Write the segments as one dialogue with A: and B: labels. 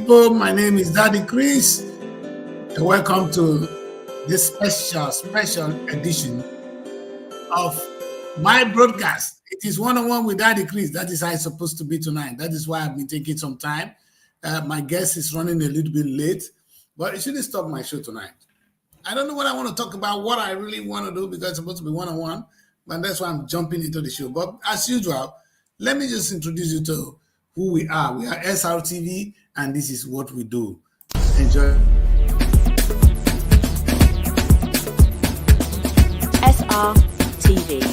A: people. My name is Daddy Kris, and welcome to this special edition of my broadcast. It is one-on-one with Daddy Kris. That is how it's supposed to be tonight. That is why I've been taking some time. My guest is running a little bit late, but it shouldn't stop my show tonight. I don't know what I want to talk about, what I really want to do, because it's supposed to be one-on-one, but that's why I'm jumping into the show. But as usual, let me just introduce you to who we are. We are SRTV, and this is what we do. Enjoy.
B: SRTV.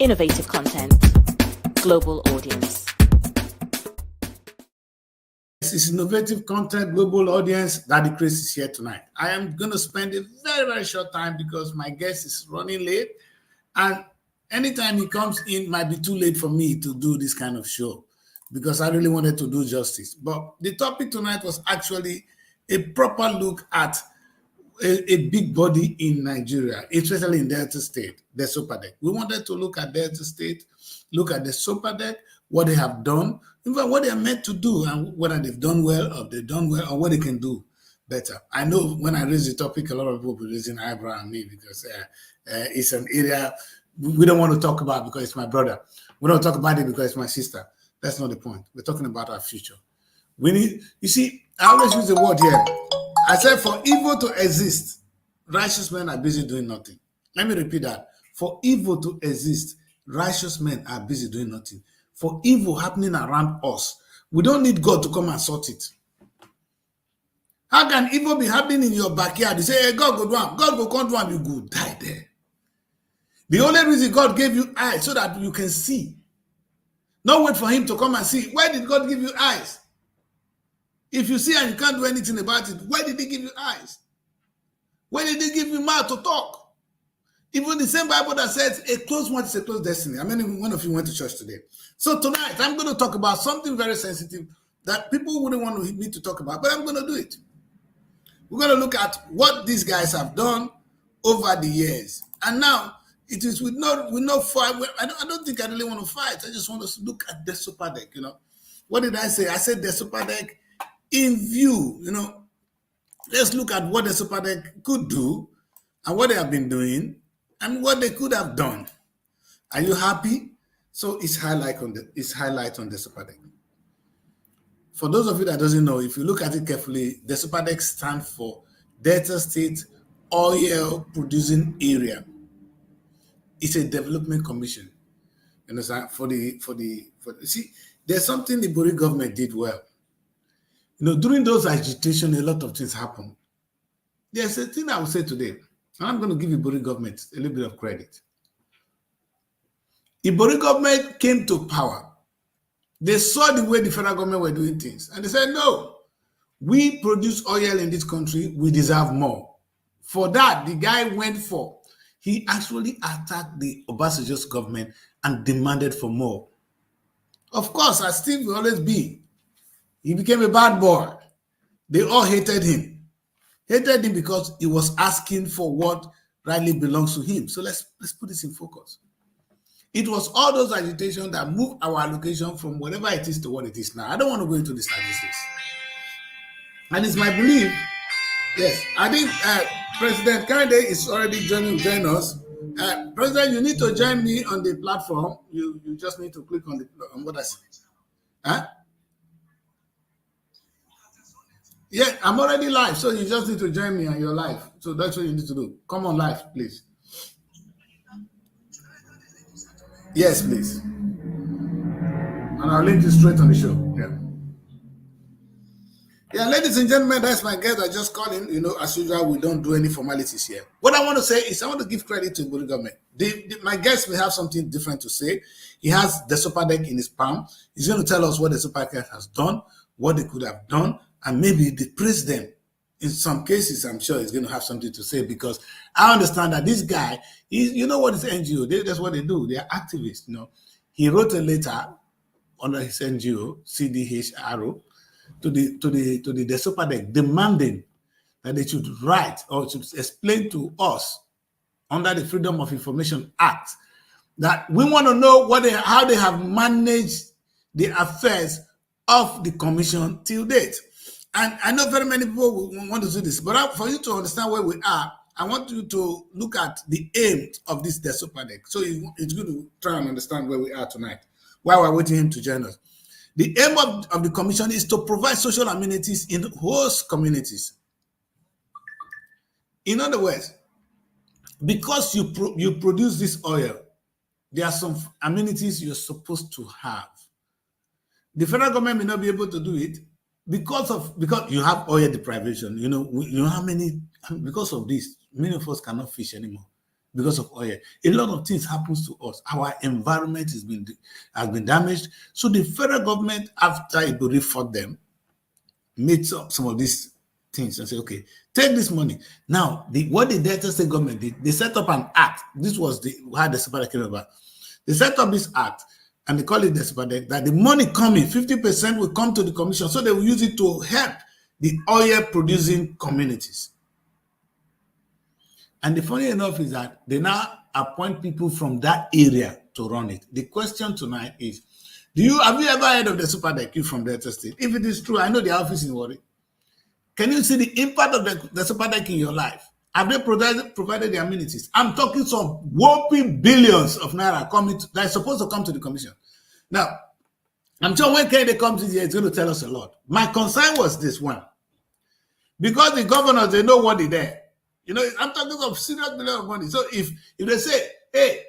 B: Innovative content, global audience.
A: This is innovative content, global audience. Daddy Kris is here tonight. I am going to spend a very short time because my guest is running late, and anytime he comes in, might be too late for me to do this kind of show because I really wanted to do justice. But the topic tonight was actually a proper look at a big body in Nigeria, especially in Delta State, DESOPADEC. We wanted to look at Delta State, look at DESOPADEC, what they have done, even what they are meant to do, and whether they've done well or they've done well, or what they can do better. I know when I raise the topic, a lot of people will be raising eyebrow on me because it's an area we don't want to talk about because it's my brother. We don't talk about it because it's my sister. That's not the point. We're talking about our future. We need, you see, I always use the word here. I said, for evil to exist, righteous men are busy doing nothing. Let me repeat that. For evil to exist, righteous men are busy doing nothing. For evil happening around us, we don't need God to come and sort it. How can evil be happening in your backyard? You say, hey, God go do one. God go come do one, you go die there. The only reason God gave you eyes so that you can see. Not wait for him to come and see. Why did God give you eyes? If you see and you can't do anything about it, why did he give you eyes? Why did he give you mouth to talk? Even the same Bible that says a closed mouth is a closed destiny. I mean, one of you went to church today. So tonight, I'm going to talk about something very sensitive that people wouldn't want me to talk about, but I'm going to do it. We're going to look at what these guys have done over the years. And now, it is with no fight. I don't think I really want to fight. I just want us to look at DESOPADEC, What did I say? I said DESOPADEC in view, Let's look at what DESOPADEC could do and what they have been doing and what they could have done. Are you happy? So it's highlight on DESOPADEC. For those of you that doesn't know, if you look at it carefully, DESOPADEC stands for Delta State Oil Producing Area. It's a development commission. You understand? See, there's something the Buhari government did well. During those agitation, a lot of things happened. There's a thing I will say today, and I'm going to give the Buhari government a little bit of credit. The Buhari government came to power. They saw the way the federal government were doing things, and they said, no, we produce oil in this country, we deserve more. For that, the guy went for he actually attacked the Obasanjo's government and demanded for more. Of course, as Steve will always be, he became a bad boy. They all hated him. Hated him because he was asking for what rightly belongs to him. So let's put this in focus. It was all those agitations that moved our allocation from whatever it is to what it is now. I don't want to go into the statistics. And it's my belief, yes, I think President Kehinde is already joining us. President, you need to join me on the platform. You just need to click on what I say. Huh? Yeah, I'm already live, so you just need to join me on your live. So that's what you need to do. Come on live, please. Yes, please. And I'll link you straight on the show. Yeah. Yeah, ladies and gentlemen, that's my guest. I just called in. As usual, we don't do any formalities here. What I want to say is I want to give credit to the Buhari government. My guest may have something different to say. He has DESOPADEC in his palm. He's going to tell us what DESOPADEC has done, what they could have done, and maybe the president, in some cases, I'm sure he's going to have something to say because I understand that this guy, what is NGO? That's what they do. They are activists, He wrote a letter under his NGO, CDHR, to the DESOPADEC demanding that they should write or should explain to us under the Freedom of Information Act that we want to know how they have managed the affairs of the commission till date. And I know very many people want to do this, but for you to understand where we are, I want you to look at the aim of this DESOPADEC. So it's good to try and understand where we are tonight while we're waiting him to join us. The aim of the commission is to provide social amenities in host communities. In other words, because you produce this oil, there are some amenities you're supposed to have. The federal government may not be able to do it because you have oil deprivation. You know how many, because of this, many of us cannot fish anymore because of oil. A lot of things happens to us. Our environment has been damaged. So the federal government, after it fought them, made some of these things and say, okay, take this money. Now, what the Delta State government did, they set up an act. This was how the SRTV came about. They set up this act, and they call it DESOPADEC, that the money coming, 50% will come to the commission, so they will use it to help the oil-producing communities. And the funny enough is that they now appoint people from that area to run it. The question tonight is, have you ever heard of the DESOPADEC from Delta State? If it is true, I know the office in Warri. Can you see the impact of the DESOPADEC in your life? Have they provided the amenities? I'm talking some whopping billions of naira that is supposed to come to the commission. Now, I'm sure when Kehinde comes in here, it's going to tell us a lot. My concern was this one. Because the governors, they know what they're there. I'm talking of serious billions of money. So if they say, hey,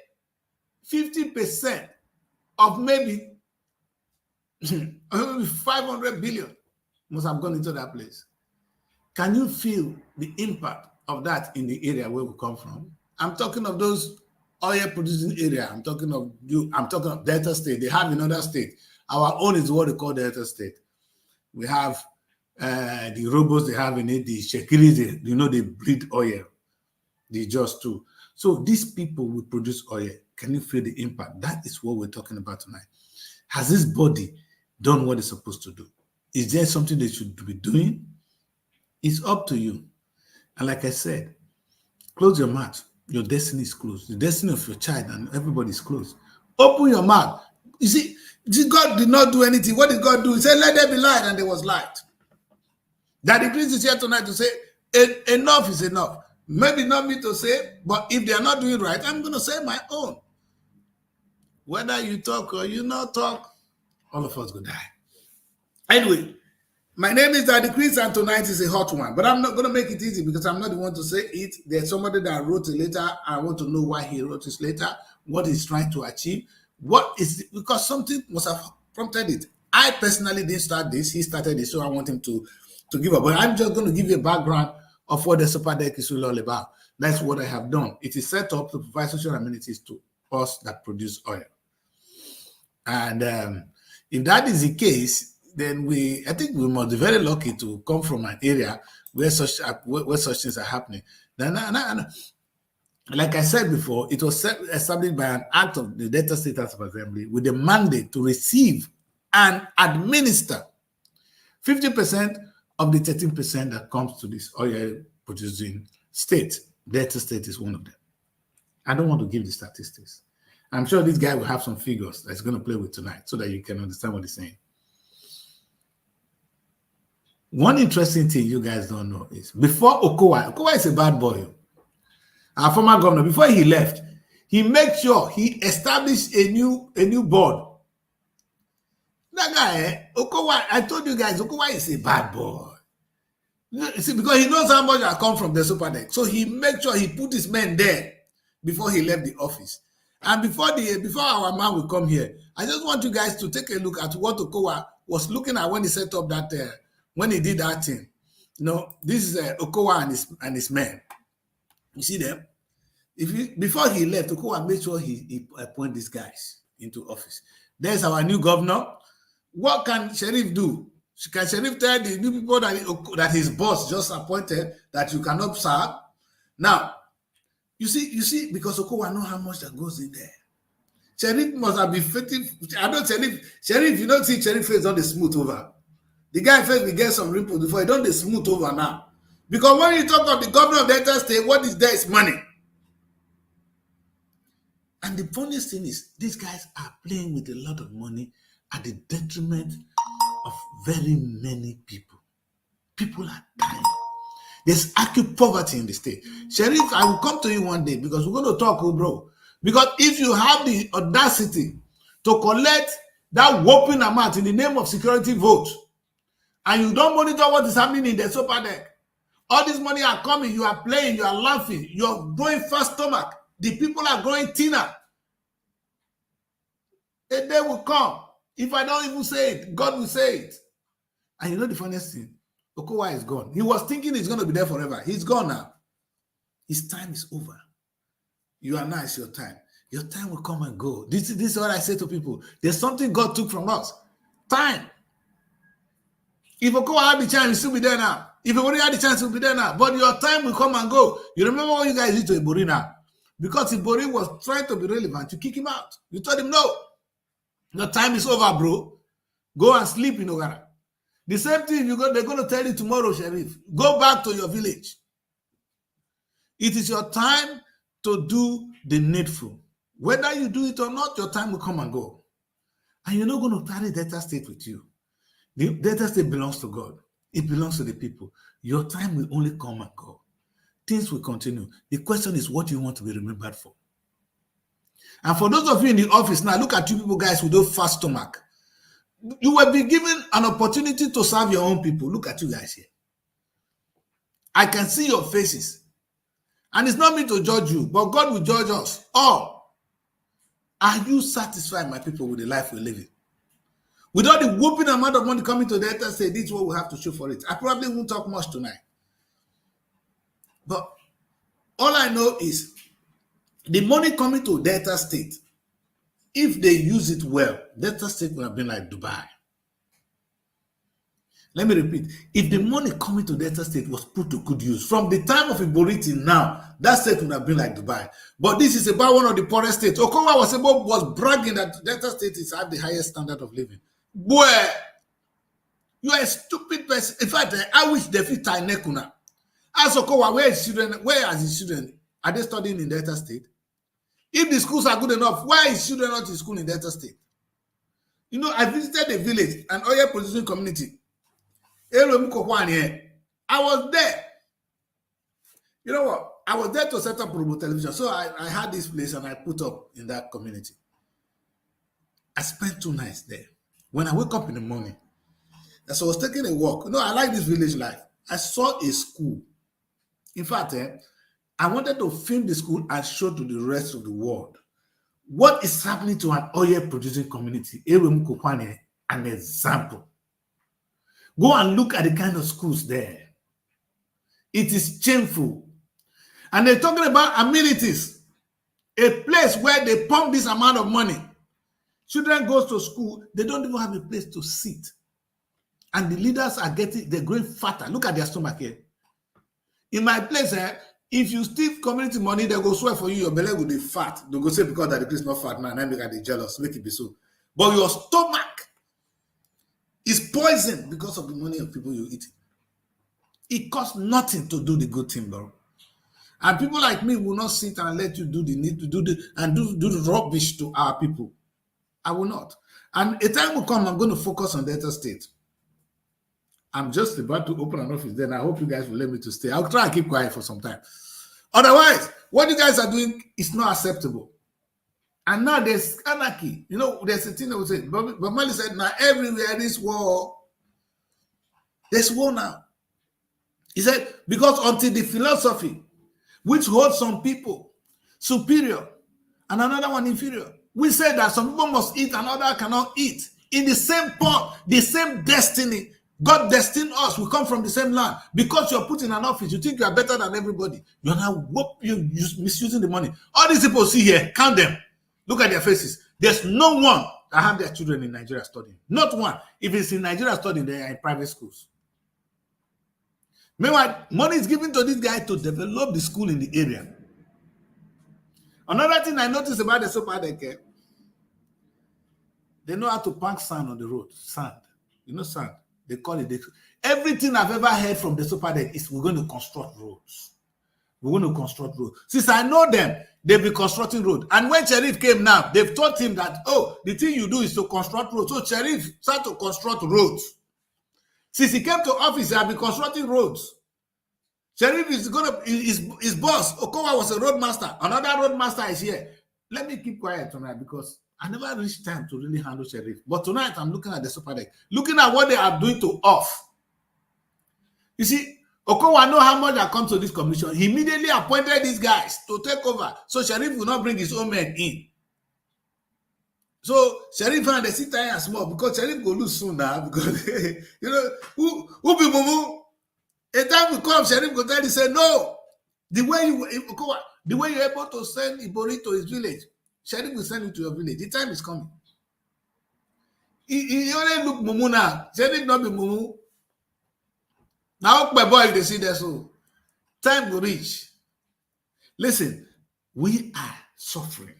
A: 50% of maybe 500 billion must have gone into that place. Can you feel the impact of that in the area where we come from? I'm talking of those oil producing area. I'm talking of Delta State. They have another state. Our own is what they call Delta State. We have the robots they have in it, the Shekiri, they breed oil. They just too. So these people will produce oil. Can you feel the impact? That is what we're talking about tonight. Has this body done what it's supposed to do? Is there something they should be doing? It's up to you. And like I said, close your mouth. Your destiny is closed. The destiny of your child and everybody is closed. Open your mouth. You see, God did not do anything. What did God do? He said, let there be light, and there was light. Daddy Kris is here tonight to say, enough is enough. Maybe not me to say, but if they are not doing right, I'm going to say my own. Whether you talk or you not talk, all of us will die. Anyway, my name is Daddy Kris, and tonight is a hot one. But I'm not going to make it easy because I'm not the one to say it. There's somebody that wrote a letter. I want to know why he wrote this letter, what he's trying to achieve. Because something must have prompted it. I personally didn't start this. He started it, so I want him to give up. But I'm just going to give you a background of what the DESOPADEC is really all about. That's what I have done. It is set up to provide social amenities to us that produce oil. And if that is the case, then I think we must be very lucky to come from an area where such things are happening. Like I said before, it was established by an act of the Delta State House of Assembly with the mandate to receive and administer 50% of the 13% that comes to this oil producing state. Delta State is one of them. I don't want to give the statistics. I'm sure this guy will have some figures that's going to play with tonight so that you can understand what he's saying. One interesting thing you guys don't know is before Okowa is a bad boy. Our former governor, before he left, he made sure he established a new board. That guy, Okowa, I told you guys, Okowa is a bad boy. You see, because he knows how much I come from the DESOPADEC. So he made sure he put his men there before he left the office. And before our man will come here, I just want you guys to take a look at what Okowa was looking at when he set up that, when he did that thing. This is Okowa and his men. You see them? Before he left, Okowa made sure he appointed these guys into office. There's our new governor. What can Sheriff do? Can Sheriff tell the new people that his boss just appointed that you cannot serve? Now, you see, because Okowa know how much that goes in there. Sheriff must have been fitting. I know Sheriff, you don't see Sheriff face on the smooth over. The guy first will get some ripples before he don't smooth over now. Because when you talk of the governor of Delta State, what is there is money. And the funniest thing is, these guys are playing with a lot of money at the detriment of very many people. People are dying. There's acute poverty in the state. Sheriff, I will come to you one day because we're going to talk, bro. Because if you have the audacity to collect that whopping amount in the name of security vote, and you don't monitor what is happening in the DESOPADEC, all this money are coming, you are playing, you are laughing, you're growing fast stomach. The people are growing thinner. A day will come. If I don't even say it, God will say it. And you know the funniest thing? Okowa is gone. He was thinking he's going to be there forever. He's gone now. His time is over. You are now, it's your time. Your time will come and go. This is what I say to people. There's something God took from us. Time. If Okowa had the chance, he'll still be there now. If Ibori had the chance, he'll be there now. But your time will come and go. You remember what you guys did to Ibori now? Because Ibori was trying to be relevant, you kick him out. You told him, no. Your time is over, bro. Go and sleep in Ogara. The same thing they're going to tell you tomorrow, Sheriff. Go back to your village. It is your time to do the needful. Whether you do it or not, your time will come and go. And you're not going to carry Delta State with you. The Delta State belongs to God. It belongs to the people. Your time will only come and go. Things will continue. The question is what you want to be remembered for. And for those of you in the office now, look at you people guys with those fast stomach. You will be given an opportunity to serve your own people. Look at you guys here. I can see your faces. And it's not me to judge you, but God will judge us all. Are you satisfied, my people, with the life we're living? With all the whooping amount of money coming to Delta State, this is what we have to show for it. I probably won't talk much tonight. But all I know is the money coming to Delta State, if they use it well, Delta State would have been like Dubai. Let me repeat. If the money coming to Delta State was put to good use, from the time of Ibori till now, that state would have been like Dubai. But this is about one of the poorest states. Okowa was bragging that Delta State is at the highest standard of living. Boy, you are a stupid person. In fact, I wish they fit Tainekuna. Ask Okowa, where are his children? Are they studying in Delta State? If the schools are good enough, why is children not in school in Delta State? You know, I visited a village, an oil producing community. I was there. You know what? I was there to set up Promo Television. So I had this place and I put up in that community. I spent 2 nights there. When I wake up in the morning, as I was taking a walk, you know, I like this village life. I saw a school. In fact, I wanted to film the school and show to the rest of the world what is happening to an oil producing community. An example. Go and look at the kind of schools there. It is shameful. And they're talking about amenities. A place where they pump this amount of money. Children go to school, they don't even have a place to sit. And the leaders are they're growing fatter. Look at their stomach here. In my place, if you steal community money, they go swear for you, your belly will be fat. They go say because Daddy Kris not fat, man, I make it jealous, make it be so. But your stomach is poisoned because of the money of people you eat. It costs nothing to do the good thing, bro. And people like me will not sit and let you do the rubbish to our people. I will not. And a time will come, I'm going to focus on Delta State. I'm just about to open an office there, and I hope you guys will let me to stay. I'll try and keep quiet for some time. Otherwise, what you guys are doing is not acceptable. And now there's anarchy. You know, there's a thing that we say, but Mali said, now everywhere this war, there's war now. He said, because until the philosophy, which holds some people superior and another one inferior, we said that some people must eat and others cannot eat. In the same pot, the same destiny, God destined us. We come from the same land. Because you're put in an office, you think you are better than everybody. You're now misusing the money. All these people see here, count them. Look at their faces. There's no one that have their children in Nigeria studying. Not one. If it's in Nigeria studying, they are in private schools. Meanwhile, money is given to this guy to develop the school in the area. Another thing I noticed about the DESOPADEC, they know how to pack sand on the road. Sand. You know sand. They call it. Everything I've ever heard from the DESOPADEC is we're going to construct roads. We're going to construct roads. Since I know them, they've been constructing road. And when Sheriff came now, they've taught him that, oh, the thing you do is to construct roads. So Sheriff started to construct roads. Since he came to office, he has been constructing roads. Sheriff is his boss, Okowa, was a roadmaster. Another roadmaster is here. Let me keep quiet tonight because I never reached time to really handle Sheriff. But tonight I'm looking at the DESOPADEC, looking at what they are doing to off. You see, Okowa know how much I come to this commission. He immediately appointed these guys to take over. So Sheriff will not bring his own men in. So Sheriff and they sit there and small because Sheriff will lose soon now. Because you know, who be Mumu? A time will come, Sheriff will tell you, say, no. The way you're able to send Ibori to his village, Sheriff will send you to your village. The time is coming. He only look Mumu now. Sheriff not be Mumu. Now, my boy, they see that, so time will reach. Listen, we are suffering.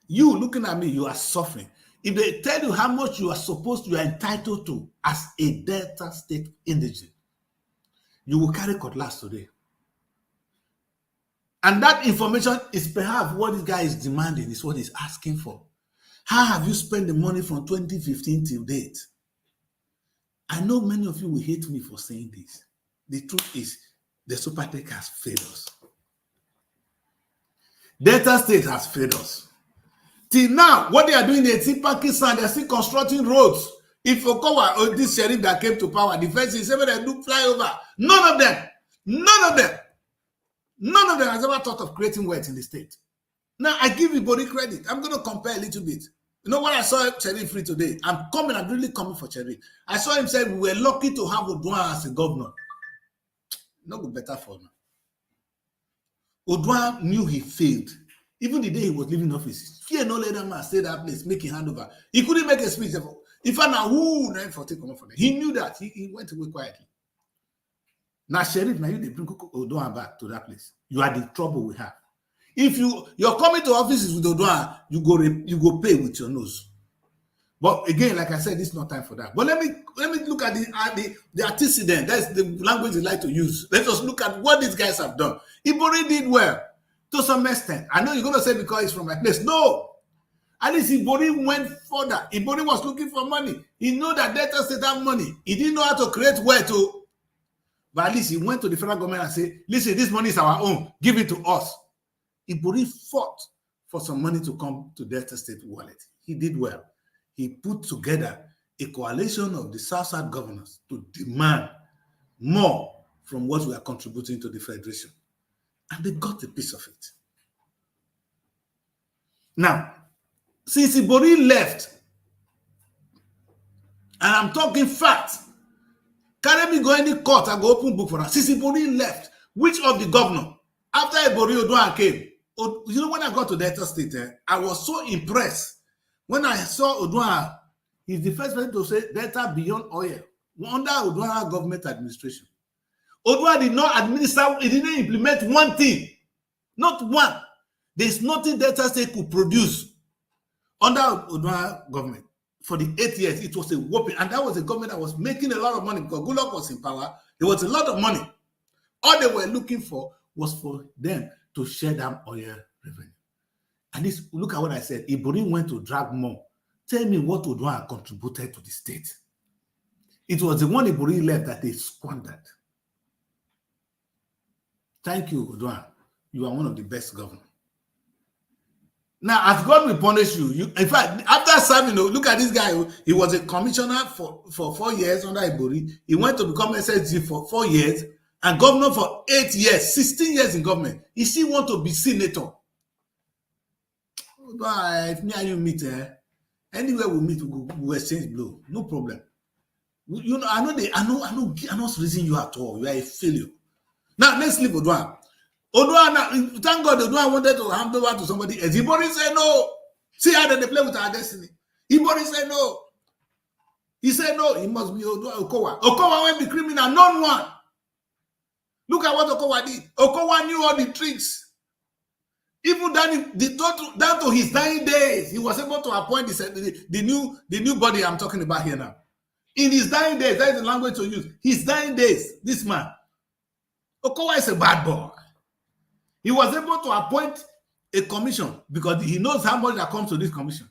A: You looking at me, you are suffering. If they tell you how much you are entitled to as a Delta State indigene, you will carry cutlass today. And that information is perhaps what this guy is demanding, is what he's asking for. How have you spent the money from 2015 till date? I know many of you will hate me for saying this. The truth is, the DESOPADEC has failed us. Delta State has failed us. Till now, what they are doing, they see Pakistan, they're still constructing roads. If Okowa or this sheriff that came to power, the first is ever they do flyover. None of them has ever thought of creating wealth in the state. Now, I give everybody credit. I'm going to compare a little bit. You know what I saw Sheriff free today? I'm really coming for Sheriff. I saw him say we were lucky to have Oduah as a governor. No good better for him. Oduah knew he failed. Even the day he was leaving office, fear no let that man stay that place, make a handover. He couldn't make a speech. If I know who he knew that. He went away quietly. Now, Sheriff, now you bring Oduah back to that place. You are the trouble we have. If you're coming to offices with Oduah, you go pay with your nose. But again, like I said, it's not time for that. But let me look at the antecedent. That's the language they like to use. Let us look at what these guys have done. Ibori did well to some extent. I know you're going to say because it's from my place. No. At least Ibori went further. Ibori was looking for money. He knew that Delta State had money. He didn't know how to create wealth too. But at least he went to the federal government and said, listen, this money is our own. Give it to us. Ibori fought for some money to come to Delta State wallet. He did well. He put together a coalition of the South-South governors to demand more from what we are contributing to the Federation. And they got a piece of it. Now, since Ibori left, and I'm talking facts, carry me go any court, I go open book for her. Since Ibori left, which of the governor, after Ibori Oduah came, you know, when I got to Delta State, I was so impressed. When I saw Oduah, he's the first person to say Delta beyond oil under Oduah government administration. Oduah did not administer, he didn't implement one thing. Not one. There's nothing Delta State could produce under Oduah government. For the 8 years, it was a whopping, and that was a government that was making a lot of money because Goodluck was in power. There was a lot of money. All they were looking for was for them to share that oil revenue. And this, look at what I said. Ibori went to drag more. Tell me what Oduah contributed to the state. It was the one Ibori left that they squandered. Thank you, Oduah. You are one of the best governors. Now, as God will punish you, in fact, after serving, look at this guy. He was a commissioner for 4 years under Ibori. He went to become SSG for 4 years and governor for 8 years, 16 years in government. He still want to be senator. If me and you meet, anywhere we meet, we exchange blow. No problem. You know, I know reason you at all. You are a failure. Now, let's leave Oduah. Oduah, thank God Oduah wanted to hand over to somebody else. Ibori said no. See how they play with our destiny. Ibori said no. He said no, he must be Okowa. Okowa won't be criminal, none one. Look at what Okowa did. Okowa knew all the tricks. Even down to his dying days, he was able to appoint the new body I'm talking about here now. In his dying days, that is the language to use. His dying days, this man. Okowa is a bad boy. He was able to appoint a commission because he knows how much that comes to this commission.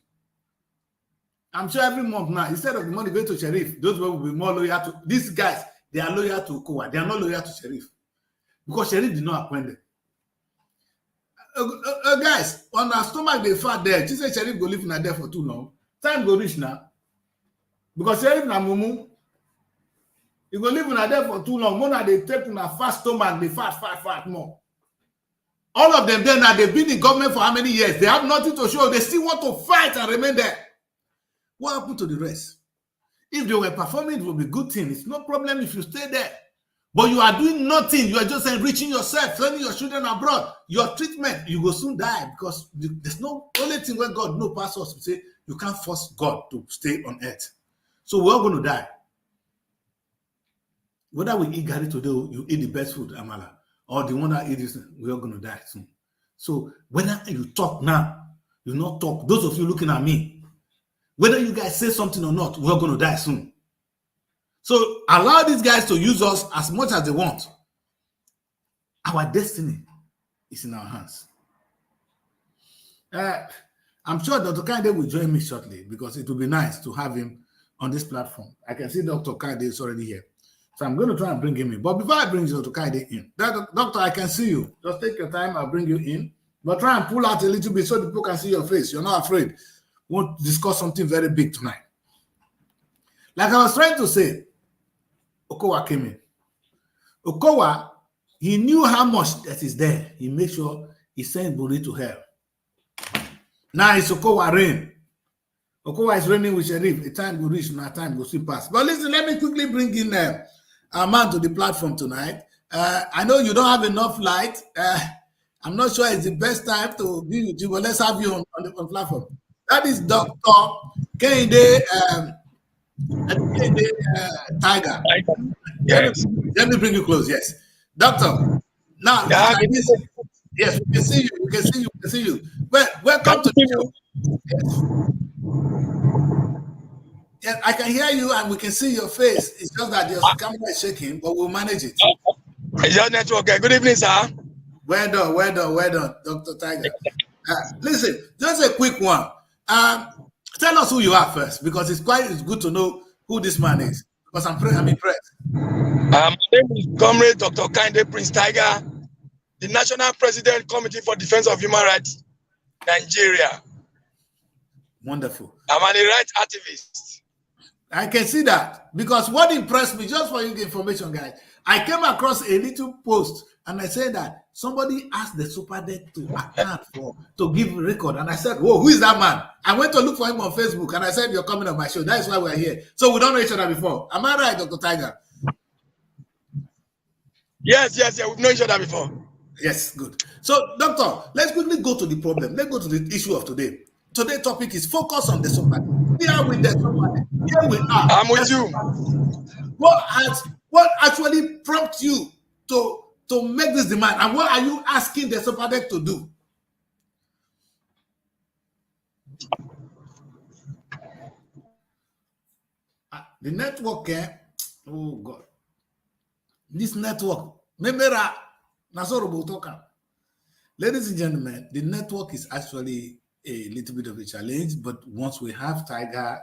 A: I'm sure every month now, instead of the money going to Sheriff, those will be more loyal to these guys. They are loyal to Okowa. They are not loyal to Sheriff because Sheriff did not appoint them. Guys, on our stomach, they fat there. She said Sheriff go live in there for too long. Time go reach now. Because Sheriff na mumu, you go live in there for too long. More than they take in a fast stomach, they fat more. All of them there now, they've been in government for how many years? They have nothing to show. They still want to fight and remain there. What happened to the rest? If they were performing, it would be a good thing. It's no problem if you stay there. But you are doing nothing. You are just enriching yourself, sending your children abroad. Your treatment, you will soon die because there's no only thing when God knows past us to say you can't force God to stay on earth. So we're all going to die. Whether we eat Gary today, you eat the best food, Amala, or the one that eat this, we're all going to die soon. So whether you talk now, you not talk. Those of you looking at me, whether you guys say something or not, we're going to die soon. So allow these guys to use us as much as they want. Our destiny is in our hands. I'm sure Dr. Kehinde will join me shortly because it will be nice to have him on this platform. I can see Dr. Kehinde is already here. So I'm going to try and bring him in. But before I bring Dr. Kehinde in, Doctor, I can see you. Just take your time. I'll bring you in. But try and pull out a little bit so the people can see your face. You're not afraid. We won't discuss something very big tonight. Like I was trying to say, Okowa came in. Okowa, he knew how much that is there. He made sure he sent Buri to hell. Now it's Okowa reign. Okowa is reigning with Sheriff. The time will reach, now time will soon pass. But listen, let me quickly bring in our man to the platform tonight. I know you don't have enough light. I'm not sure it's the best time to be with you, but let's have you on the platform. That is Dr. Kehinde Taiga.
C: Yes.
A: Let me bring you close. Yes, Doctor. Now, yes, we can see you. We can see you. We can see you. Well, welcome to the show. Yes, I can hear you and we can see your face. It's just that your camera is shaking, but we'll manage it.
C: Is your network? Good evening, sir.
A: Well done, Dr. Taiga. Listen, just a quick one. Tell us who you are first, because it's good to know who this man is. Because I'm impressed.
C: My name is Comrade Dr. Kehinde Prince Taiga, the National President Committee for Defense of Human Rights, Nigeria.
A: Wonderful.
C: I'm a rights activist.
A: I can see that, because what impressed me, just for you the information, guys, I came across a little post and I said that somebody asked the SUPADEC to give a record, and I said, "Whoa, who is that man?" I went to look for him on Facebook and I said, "You're coming on my show. That's why we're here." So we don't know each other before. Am I right, Dr. Taiga?
C: Yes, we've known each other before.
A: Yes, good. So, Doctor, let's quickly go to the problem. Let's go to the issue of today. Today's topic is focus on the SUPADEC. We are with the SUPADEC. Here we are.
C: I'm with you.
A: What actually prompts you to make this demand, and what are you asking the SUPADEC to do? The network, oh God, this network, ladies and gentlemen, the network is actually a little bit of a challenge, but once we have Taiga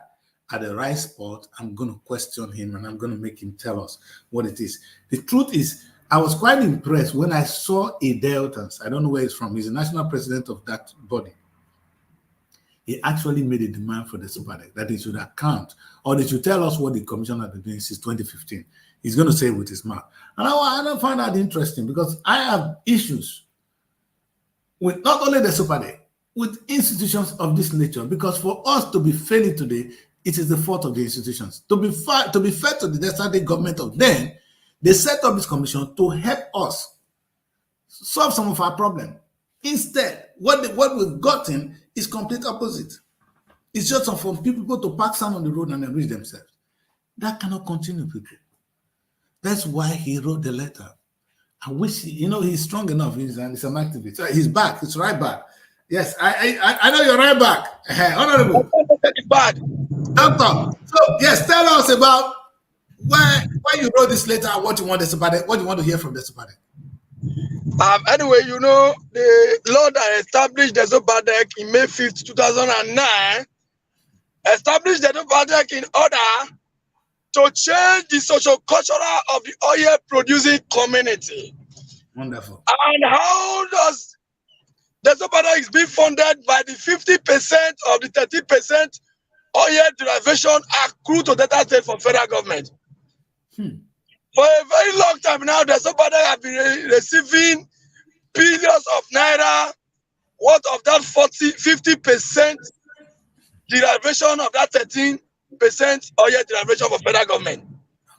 A: at the right spot, I'm going to question him and I'm going to make him tell us what it is. The truth is, I was quite impressed when I saw a Deltans. I don't know where he's from. He's the national president of that body. He actually made a demand for the SUPADEC that they should account, or they should tell us what the commission has been doing since 2015. He's going to say it with his mouth. And I don't find that interesting, because I have issues with not only the SUPADEC, with institutions of this nature, because for us to be failing today, it is the fault of the institutions. To be fair to the Desade government of then, they set up this commission to help us solve some of our problems. Instead, what we've gotten is complete opposite. It's just for people to park sand on the road and enrich themselves. That cannot continue, people. That's why he wrote the letter. I wish, he's strong enough. He's an activist. He's back. He's right back. Yes, I know you're right back. Honorable.
C: Bad.
A: Doctor, so yes, tell us about why you wrote this letter and what you want the SUPADEC, what you want to hear from the SUPADEC.
C: Anyway, you know, the law that established DESOPADEC in May 5th, 2009, established DESOPADEC in order to change the socio-cultural of the oil-producing community.
A: Wonderful.
C: And how does DESOPADEC is being funded by the 50% of the 30% oil derivation accrued to Delta State for federal government? For a very long time now, DESOPADEC have been receiving billions of naira worth of that 50% derivation of that 13% oil derivation for federal government.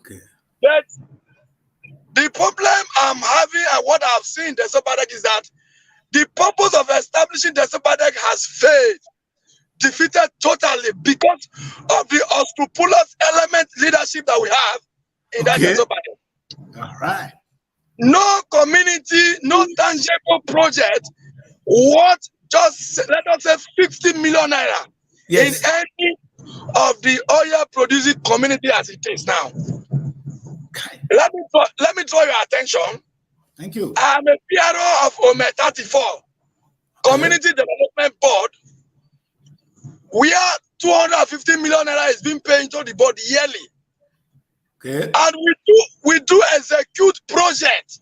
A: Okay.
C: But the problem I'm having and what I've seen DESOPADEC is that the purpose of establishing DESOPADEC has failed, defeated totally because of the unscrupulous element leadership that we have in that DESOPADEC.
A: All right.
C: No community, no tangible project. What just let us say 50 million naira in any of the oil producing community as it is now.
A: Okay.
C: Let me draw your attention.
A: Thank you.
C: I'm a PRO of Ome 34 Community Development Board. We are 250 million naira is being paid into the board yearly.
A: Okay.
C: And we do execute projects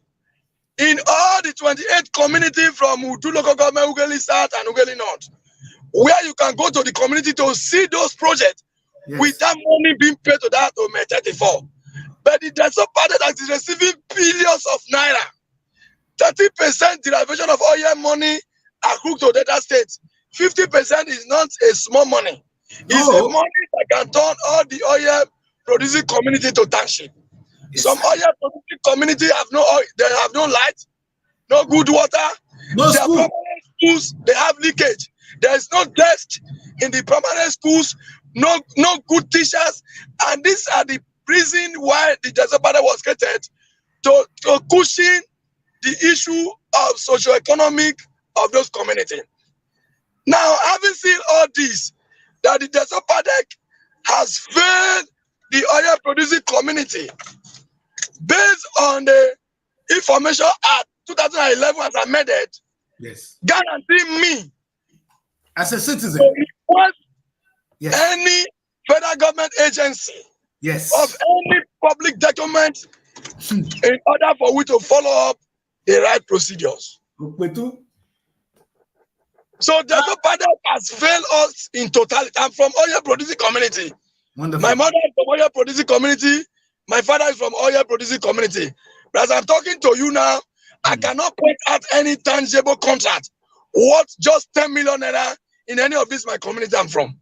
C: in all the 28 community from Udu local government, Ughelli South and Ughelli North, where you can go to the community to see those projects without money being paid to that Ome 34. But the DESOPADEC that is receiving billions of naira, 30% derivation of oil money accrued to Delta State. 50% is not a small money. It's a money that can turn all the oil producing community to township. Some oil producing community have no oil, they have no light, no good water.
A: No
C: Their
A: school.
C: primary schools, they have leakage. There is no desk in the primary schools, no good teachers, and these are the reason why the DESOPADEC was created to cushion the issue of socio-economic of those communities. Now, having seen all this, that the DESOPADEC has failed the oil producing community based on the Information Act 2011 as amended, guarantee me
A: as a citizen
C: to request any federal government agency of any public document in order for we to follow up the right procedures. So DESOPADEC has failed us in totality. I'm from oil producing community.
A: Wonderful.
C: My mother is from oil producing community. My father is from oil producing community. But as I'm talking to you now, I cannot point out any tangible contract worth just 10 million naira in any of this my community I'm from.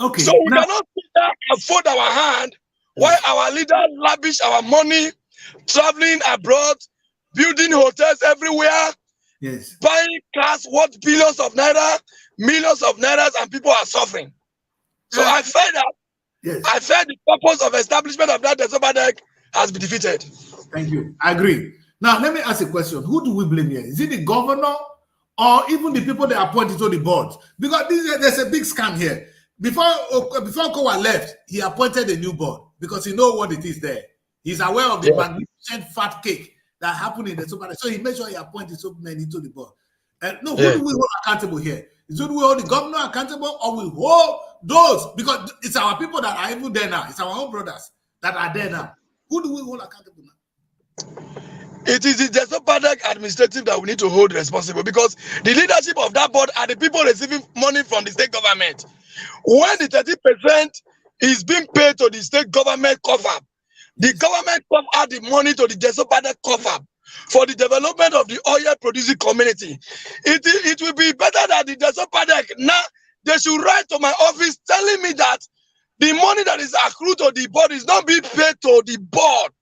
A: Okay.
C: So we cannot afford our hand while our leaders lavish our money, traveling abroad, building hotels everywhere, buying cars worth billions of naira, millions of naira, and people are suffering. So I felt that I felt the purpose of establishment of that DESOPADEC has been defeated.
A: Thank you. I agree. Now let me ask a question. Who do we blame here? Is it the governor or even the people that appointed to the board? Because there's a big scam here. Before Kowa left, he appointed a new board because he knows what it is there. He's aware of the magnificent fat cake that happened in the DESOPADEC. So he made sure he appointed so many to the board. No, who do we hold accountable here? Is it we hold the governor accountable or we hold those? Because it's our people that are even there now. It's our own brothers that are there now. Who do we hold accountable now?
C: It is the DESOPADEC administrative that we need to hold responsible because the leadership of that board are the people receiving money from the state government. When the 30% is being paid to the state government cover, the government cover out the money to the DESOPADEC cover for the development of the oil producing community. It will be better that the DESOPADEC now they should write to my office telling me that the money that is accrued to the board is not being paid to the board.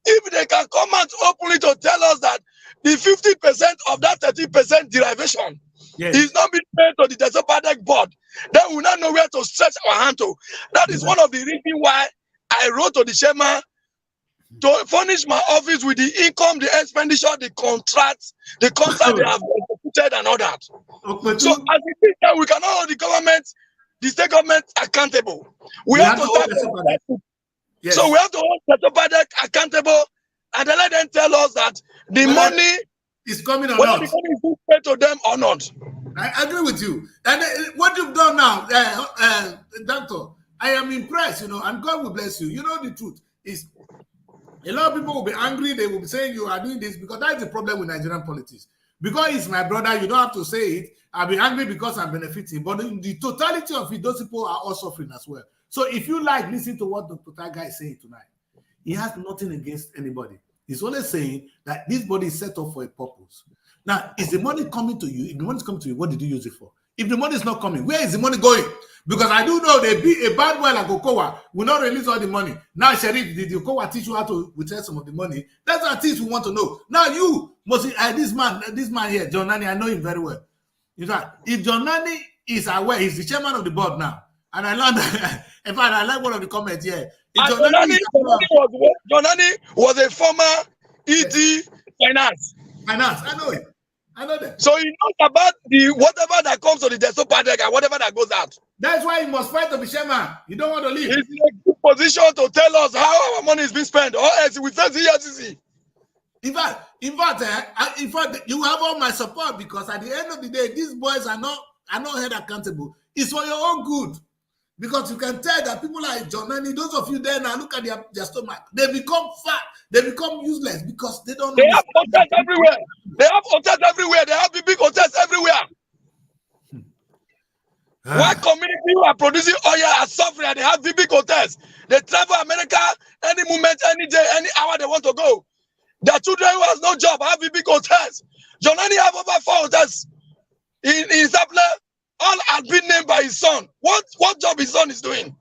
C: If they can come out openly to tell us that the 50% of that 30% derivation is not being paid to the DESOPADEC board, then we now know where to stretch our hand to. That is one of the reasons why I wrote to the chairman to furnish my office with the income, the expenditure, the contract they have executed and all that. So as it is that we cannot hold the government, the state government accountable. We have to start.
A: Yes.
C: So we have to hold DESOPADEC accountable and then let them tell us that the money
A: is coming or
C: whether
A: not.
C: the money is being paid to them or not.
A: I agree with you. And what you've done now, Doctor, I am impressed, and God will bless you. You know the truth is, a lot of people will be angry. They will be saying you are doing this because that's the problem with Nigerian politics. Because he's my brother, you don't have to say it. I'll be angry because I'm benefiting. But the totality of it, those people are all suffering as well. So if you listen to what Dr. Taiga is saying tonight, he has nothing against anybody. He's only saying that this body is set up for a purpose. Now, is the money coming to you? If the money is coming to you, what did you use it for? If the money is not coming, where is the money going? Because I do know they be a bad boy like Okowa will not release all the money. Now, Sheriff, did Okowa teach you how to withdraw some of the money? That's what things we want to know. Now, you must this man here, John Nani, I know him very well. In fact, if John Nani is aware, he's the chairman of the board now. And I learned that, in fact, I like one of the comments here.
C: John Nani was a former ED finance.
A: I know it. I know that.
C: So he knows about whatever that comes to the DESOPADEC and whatever that goes out.
A: That's why he must fight to be chairman. You don't want to leave.
C: He's in a good position to tell us how our money is being spent, or else we face the EFCC.
A: In fact, you have all my support because at the end of the day, these boys are not held accountable. It's for your own good. Because you can tell that people like John Nani, those of you there now, look at their stomach. They become fat. They become useless because they don't.
C: They have hotels everywhere. They have hotels everywhere. They have big hotels everywhere. One community who are producing oil are suffering and they have big hotels. They travel America any moment, any day, any hour they want to go. Their children who has no job have big hotels. John Nani have over 4 hotels in Zaple. All have been named by his son. What job his son is doing?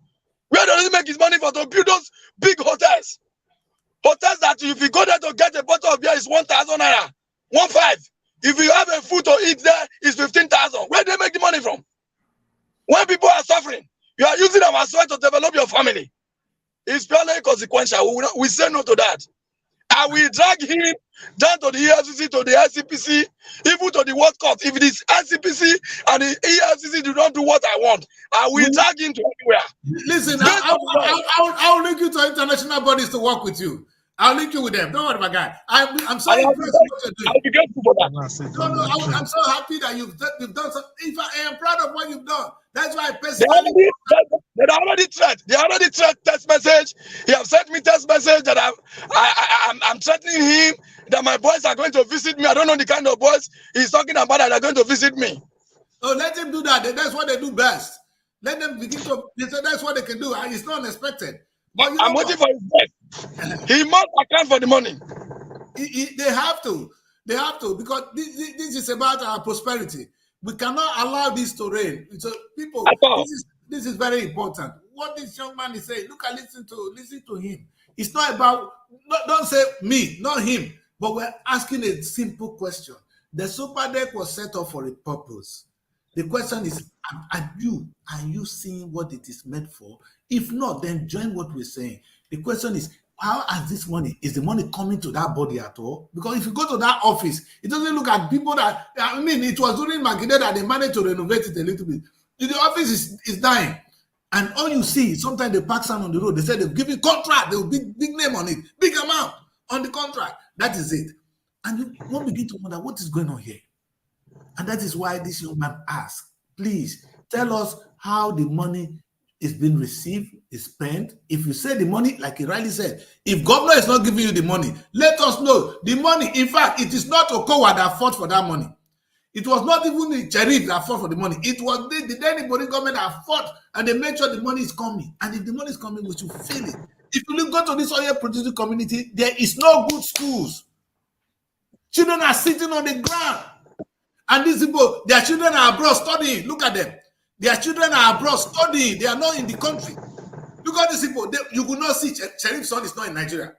C: Where does he make his money for to build those big hotels? Hotels that if you go there to get a bottle of beer is 1,000 naira, 1,500. If you have a food to eat there, it's 15,000. Where do they make the money from? When people are suffering, you are using our sweat to develop your family. It's purely consequential. We say no to that. And we drag him down to the EFCC, to the ICPC, even to the World Court. If it is ICPC and the EFCC do not do what I want, I will drag him to anywhere.
A: Listen, I'll link you to international bodies to work with you. I'll link you with them. Don't worry, my guy. I'm so impressed with what you're doing.
C: I'll be grateful for that.
A: I'm so happy that you've done something. In fact, I am proud of what you've done. That's why I personally.
C: They already threat text message. He have sent me text message that I'm threatening him that my boys are going to visit me. I don't know the kind of boys he's talking about that are going to visit me.
A: Oh, let him do that. That's what they do best. Let them begin to. That's what they can do. It's not unexpected. But
C: I'm waiting for his best. He must account for the money.
A: They have to. They have to because this is about our prosperity. We cannot allow this to reign. So people, this is very important. What this young man is saying, listen to him. It's not about, don't say me, not him, but we're asking a simple question. The DESOPADEC was set up for a purpose. The question is, are you seeing what it is meant for? If not, then join what we're saying. The question is, how is the money coming to that body at all? Because if you go to that office, it doesn't look at people that, it was during Magide that they managed to renovate it a little bit. The office is dying. And all you see, sometimes they park sand on the road. They say they'll give you contract. They'll big name on it, big amount on the contract. That is it. And you won't begin to wonder what is going on here. And that is why this young man asked, please tell us how the money is being received, is spent. If you say the money, like he rightly said, if governor is not giving you the money, let us know. The money, in fact, it is not Okowa that fought for that money. It was not even the sheriff that fought for the money. It was the anybody government that fought and they made sure the money is coming. And if the money is coming, we should feel it. If you go to this oil producing community, there is no good schools. Children are sitting on the ground. And these people, their children are abroad studying. Look at them. Their children are abroad studying. They are not in the country. Look at these people. You will not see Sheriff's son is not in Nigeria.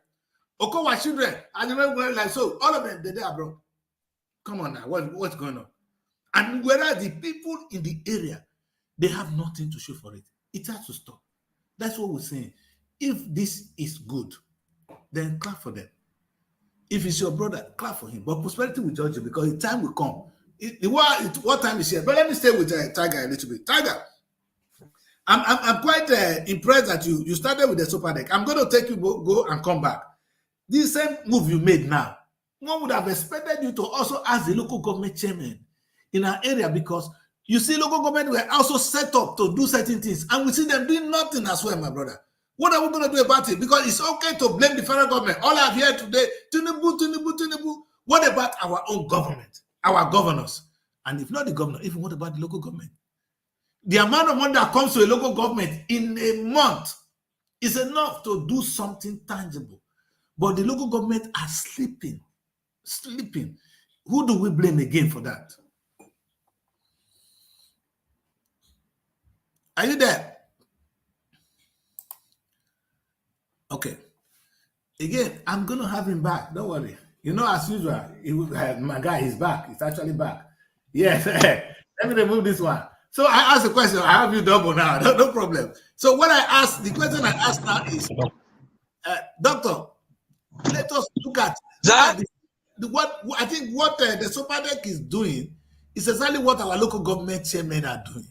A: Okowa children, and they were like so. All of them, they're abroad. Come on now, what's going on? And whereas the people in the area, they have nothing to show for it. It has to stop. That's what we're saying. If this is good, then clap for them. If it's your brother, clap for him. But prosperity will judge you because the time will come. What time is here? But let me stay with Taiga a little bit. Taiga, I'm quite impressed that you started with the DESOPADEC. I'm going to take you go and come back. This same move you made now, one would have expected you to also ask the local government chairman in our area, because you see local government were also set up to do certain things, and we see them doing nothing as well, my brother. What are we going to do about it? Because it's okay to blame the federal government. All I've heard today, Tinubu. What about our own government, our governors? And if not the governor, even what about the local government? The amount of money that comes to a local government in a month is enough to do something tangible. But the local government are sleeping. Who do we blame again for that? Are you there? Okay. Again, I'm going to have him back. Don't worry. You know, as usual, my guy is back. He's actually back. Yes. Let me remove this one. So I asked the question. I have you double now. No problem. So what the question I asked now is, Doctor, let us look at what I think what the DESOPADEC is doing is exactly what our local government chairmen are doing.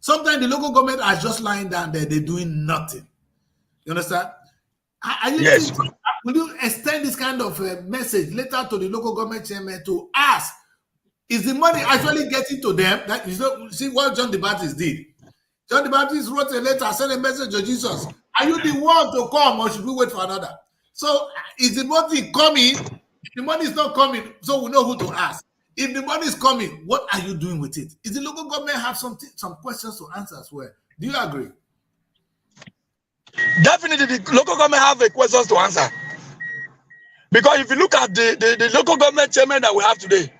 A: Sometimes the local government are just lying down there, they're doing nothing. You understand?
C: Yes.
A: Will you extend this kind of message later to the local government chairman to ask, is the money actually getting to them? That see what John the Baptist did. John the Baptist wrote a letter, sent a message to Jesus. Are you the one to come, or should we wait for another? So is the money coming? If the money is not coming, so we know who to ask. If the money is coming, what are you doing with it? Is the local government have some questions to answer as well? Do you agree?
C: Definitely, the local government have a questions to answer. Because if you look at the local government chairman that we have today,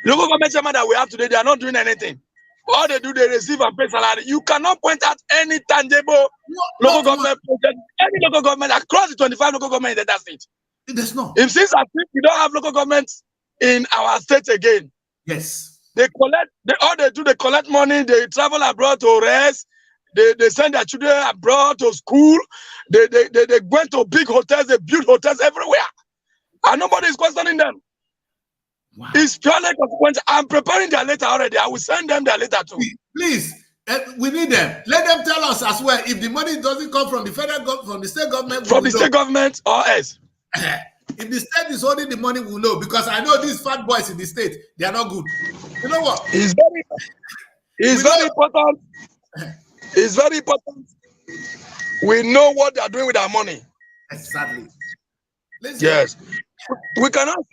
C: local government chairman that we have today, they are not doing anything. All they do, they receive and pay salary. You cannot point out any tangible local government project, any local government across the 25 local government in that state.
A: There's not.
C: It seems as if we don't have local governments in our state again.
A: Yes.
C: They collect money, they travel abroad to rest, they send their children abroad to school, they went to big hotels, they build hotels everywhere. And nobody is questioning them.
A: Wow.
C: It's purely consequence. I'm preparing their letter already. I will send them their letter too.
A: Please, we need them. Let them tell us as well if the money doesn't come from the federal government, from the state government.
C: From the state government or else.
A: If the state is holding the money, we'll know, because I know these fat boys in the state, they are not good. You know what?
C: It's very important. It's very important. We know what they are doing with our money.
A: Exactly.
C: Yes. We cannot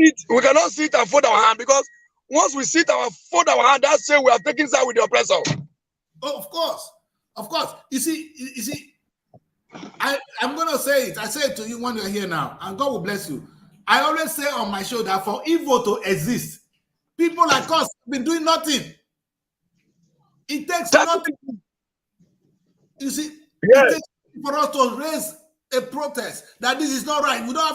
C: sit and fold our hand, because once we fold our hand, that's say we are taking side with the oppressor.
A: Oh, of course. You see, I'm gonna say it. I say it to you when you're here now, and God will bless you. I always say on my show that for evil to exist, people like us have been doing nothing. It takes nothing. You see, It takes for us to raise a protest that this is not right. We don't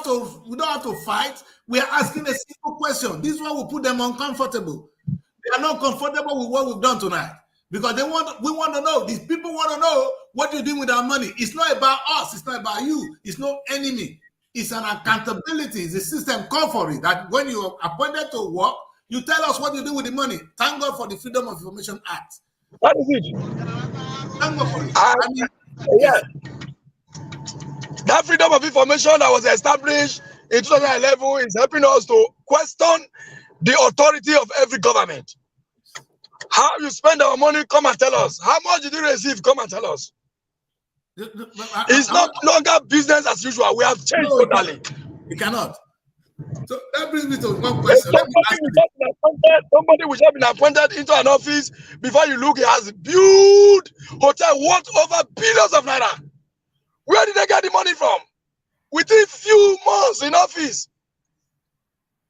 A: have to fight. We are asking a simple question. This one will put them uncomfortable. They are not comfortable with what we've done tonight, because we want to know. These people want to know what you're doing with our money. It's not about us. It's not about you. It's no enemy. It's an accountability. It's a system call for it, that when you are appointed to work, you tell us what you do with the money. Thank God for the Freedom of Information Act.
C: That is it.
A: Thank God for it.
C: Yes. That freedom of information that was established in 2011 is helping us to question the authority of every government. How you spend our money, come and tell us. How much did you receive? Come and tell us. It's no longer business as usual. We have changed totally.
A: You cannot. So that brings me to one question.
C: Somebody which have been appointed into an office, before you look, he has built hotel worth over billions of naira. Where did they get the money from? Within few months in office,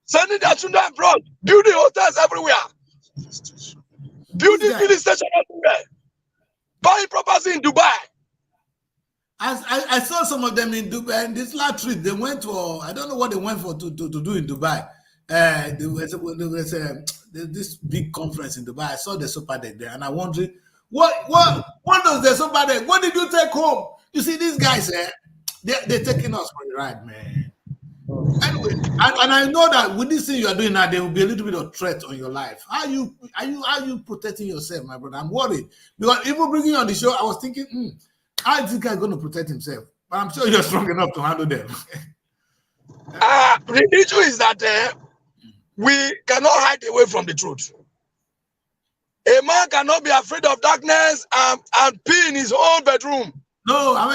C: sending their children abroad, building hotels everywhere, building filling stations everywhere, buying property in Dubai.
A: I saw some of them in Dubai, and this last trip they went for, I don't know what they went for to do in Dubai. There was this big conference in Dubai. I saw the DESOPADEC there, and I wondering what does the DESOPADEC? What did you take home? You see, these guys, they're taking us for the ride, man. Anyway, And I know that with this thing you are doing now, there will be a little bit of threat on your life. How are you protecting yourself, my brother? I'm worried because even bringing you on the show, I was thinking, how is this guy going to protect himself? But I'm sure you're strong enough to handle them.
C: The issue is that we cannot hide away from the truth. A man cannot be afraid of darkness and pee in his own bedroom.
A: No, I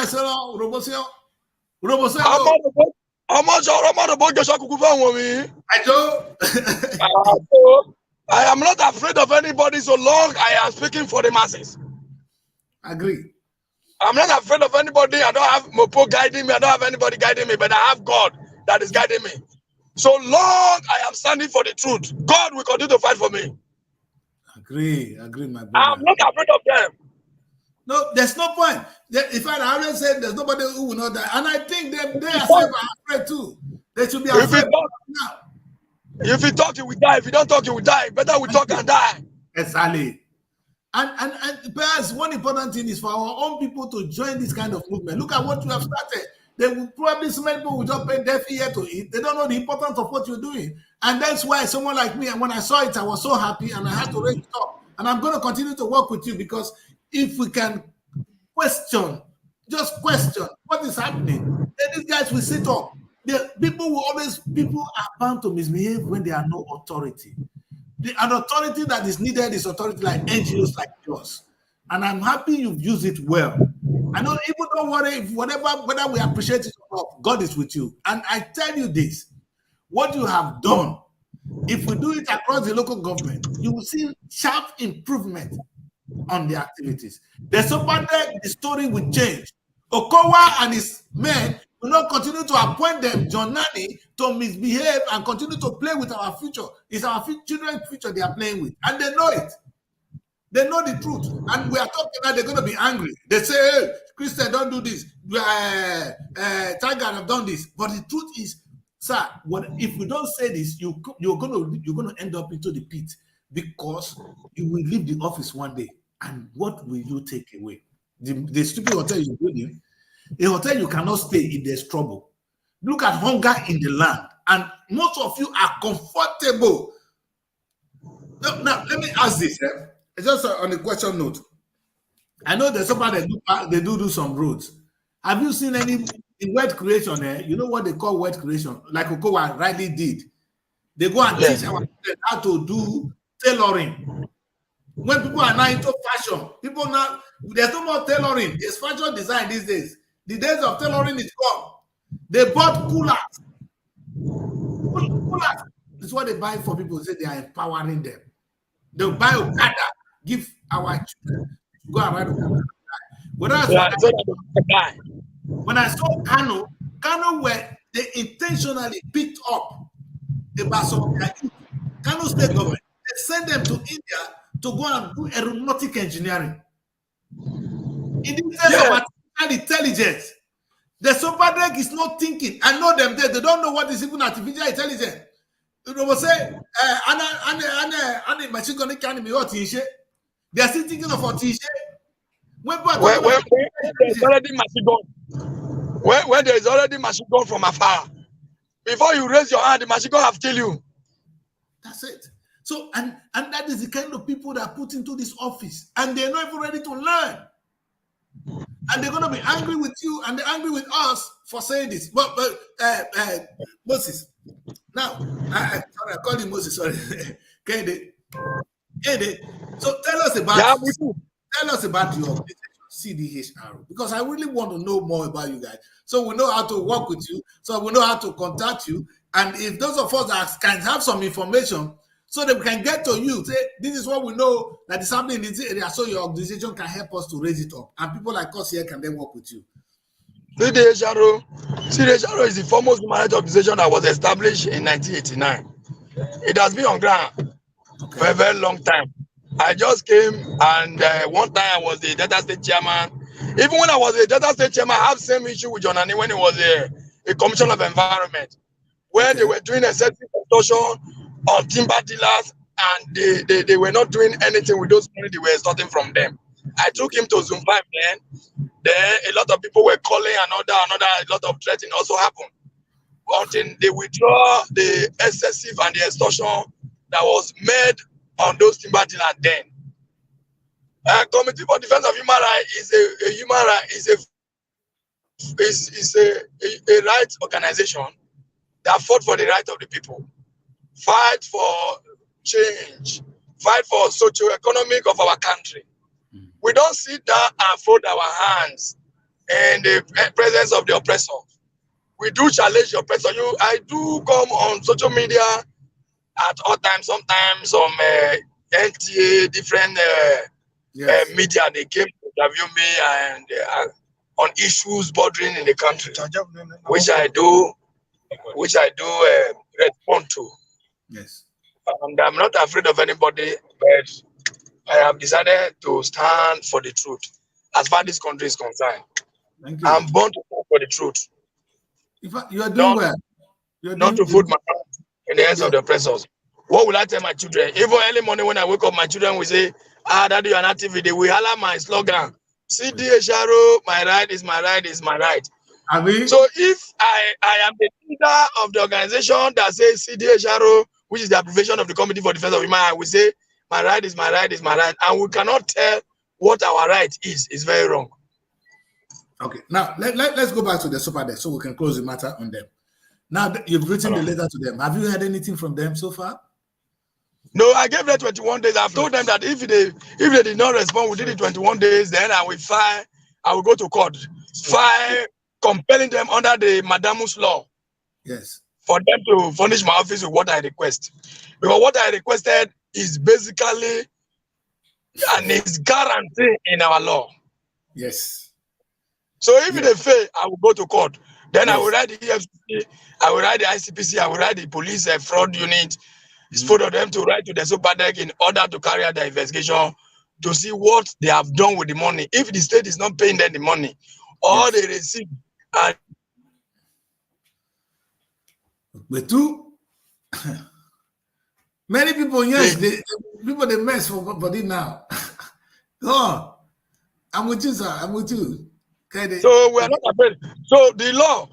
C: am not afraid of anybody so long I am speaking for the masses.
A: Agree.
C: I'm not afraid of anybody. I don't have Mopo guiding me. I don't have anybody guiding me, but I have God that is guiding me. So long I am standing for the truth, God will continue to fight for me.
A: Agree, my brother.
C: I'm not afraid of them.
A: No, there's no point. In fact, I always said there's nobody who will not die. And I think they are afraid too. They should be afraid now.
C: If you talk, you will die. If you don't talk, you will die. Better we talk and die.
A: Exactly. And perhaps one important thing is for our own people to join this kind of movement. Look at what you have started. They will probably, so many people will just pay deaf ear to it. They don't know the importance of what you're doing. And that's why someone like me, and when I saw it, I was so happy and I had to raise it up. And I'm going to continue to work with you because if we can just question what is happening, then these guys will sit up. People are bound to misbehave when there are no authority. An authority that is needed is authority like NGOs like yours. And I'm happy you've used it well. I know people don't worry whether we appreciate it or not, God is with you. And I tell you this, what you have done, if we do it across the local government, you will see sharp improvement on the activities. DESOPADEC, the story will change. Okowa and his men will not continue to appoint them, John Nani, to misbehave and continue to play with our future. It's our children's future they are playing with. And they know it. They know the truth. And we are talking now, they're going to be angry. They say, hey, Christian, don't do this. Taiga have done this. But the truth is, sir, if we don't say this, you're going to end up into the pit because you will leave the office one day. And what will you take away? The stupid hotel you're building, a hotel you cannot stay if there's trouble. Look at hunger in the land. And most of you are comfortable. Now let me ask this. Just on a question note. I know there's somebody they do some roads. Have you seen any in wet creation? You know what they call wet creation? Like Okowa rightly did. They go and teach our students how to do tailoring. When people are now into fashion, there's no more tailoring. There's fashion design these days. The days of tailoring is gone. They bought coolers. Coolers is what they buy for people. Say they are empowering them. They'll buy Okada, give our children to go and ride Okada. When I saw Kano where they intentionally picked up about some Kano state government. They sent them to India to go and do aeronautic engineering. In the sense of artificial intelligence, the DESOPADEC is not thinking. I know them there. They don't know what is even artificial intelligence. They will say, they are still thinking of autism. When there's already machine gun.
C: When there is already machine gun from afar, before you raise your hand, the machine gun have killed you.
A: That's it. So, and that is the kind of people that are put into this office, and they're not even ready to learn. And they're going to be angry with you, and they're angry with us for saying this. But Moses, now, I called him Moses, sorry. Kehinde. So tell us about your CDHR, because I really want to know more about you guys. So we know how to work with you, so we know how to contact you. And if those of us that can have some information, so that we can get to you, say, this is what we know that is happening in this area, so your organization can help us to raise it up. And people like us here can then work with you.
C: CDHR is the foremost humanitarian organization that was established in 1989. It has been on ground for a very long time. I just came, and one time I was the Delta State chairman. Even when I was a Delta State chairman, I have the same issue with John Nani when he was a commissioner of environment, where they were doing a certain extortion on timber dealers, and they were not doing anything with those money they were starting from them. I took him to Zoom 5 then. There, a lot of people were calling, a lot of threatening also happened. until they withdraw the excessive and the extortion that was made on those timber dealers then. Committee for Defense of Human Rights is a human right, is a rights organization that fought for the right of the people, fight for change, fight for socio-economic of our country. We don't sit down and fold our hands in the presence of the oppressor. We do challenge the oppressor. I do come on social media at all times, sometimes on NTA, different media, they came to interview me and on issues bordering in the country, which I do respond to.
A: Yes. And
C: I'm not afraid of anybody, but I have decided to stand for the truth as far as this country is concerned.
A: Thank you.
C: I'm born to stand for the truth.
A: You are doing well.
C: Not to put my hands in the hands of the oppressors. What will I tell my children? Even early morning when I wake up, my children will say, Daddy, you're not TV. They will holler my slogan. CDHR, my right is my right is my right. So if I am the leader of the organization that says CDHR, which is the abbreviation of the Committee for Defense of Human Rights, I will say my right is my right is my right. And we cannot tell what our right is. It's very wrong.
A: Okay, now let's go back to the DESOPADEC so we can close the matter on them. Now you've written the letter to them. Have you heard anything from them so far?
C: No, I gave them 21 days. I've told them that if they did not respond within the 21 days, then I will go to court. File compelling them under the Madamus law.
A: Yes.
C: For them to furnish my office with what I request. Because what I requested is basically and is guaranteed in our law.
A: Yes.
C: So if they fail, I will go to court. Then I will write the EFCC, I will write the ICPC, I will write the police fraud unit. It's for them to write to the DESOPADEC in order to carry out the investigation to see what they have done with the money. If the state is not paying them the money, or they receive.
A: But many people, yes, they mess for body now. Go on. I'm with you, sir. I'm with you.
C: So we are not afraid. So the law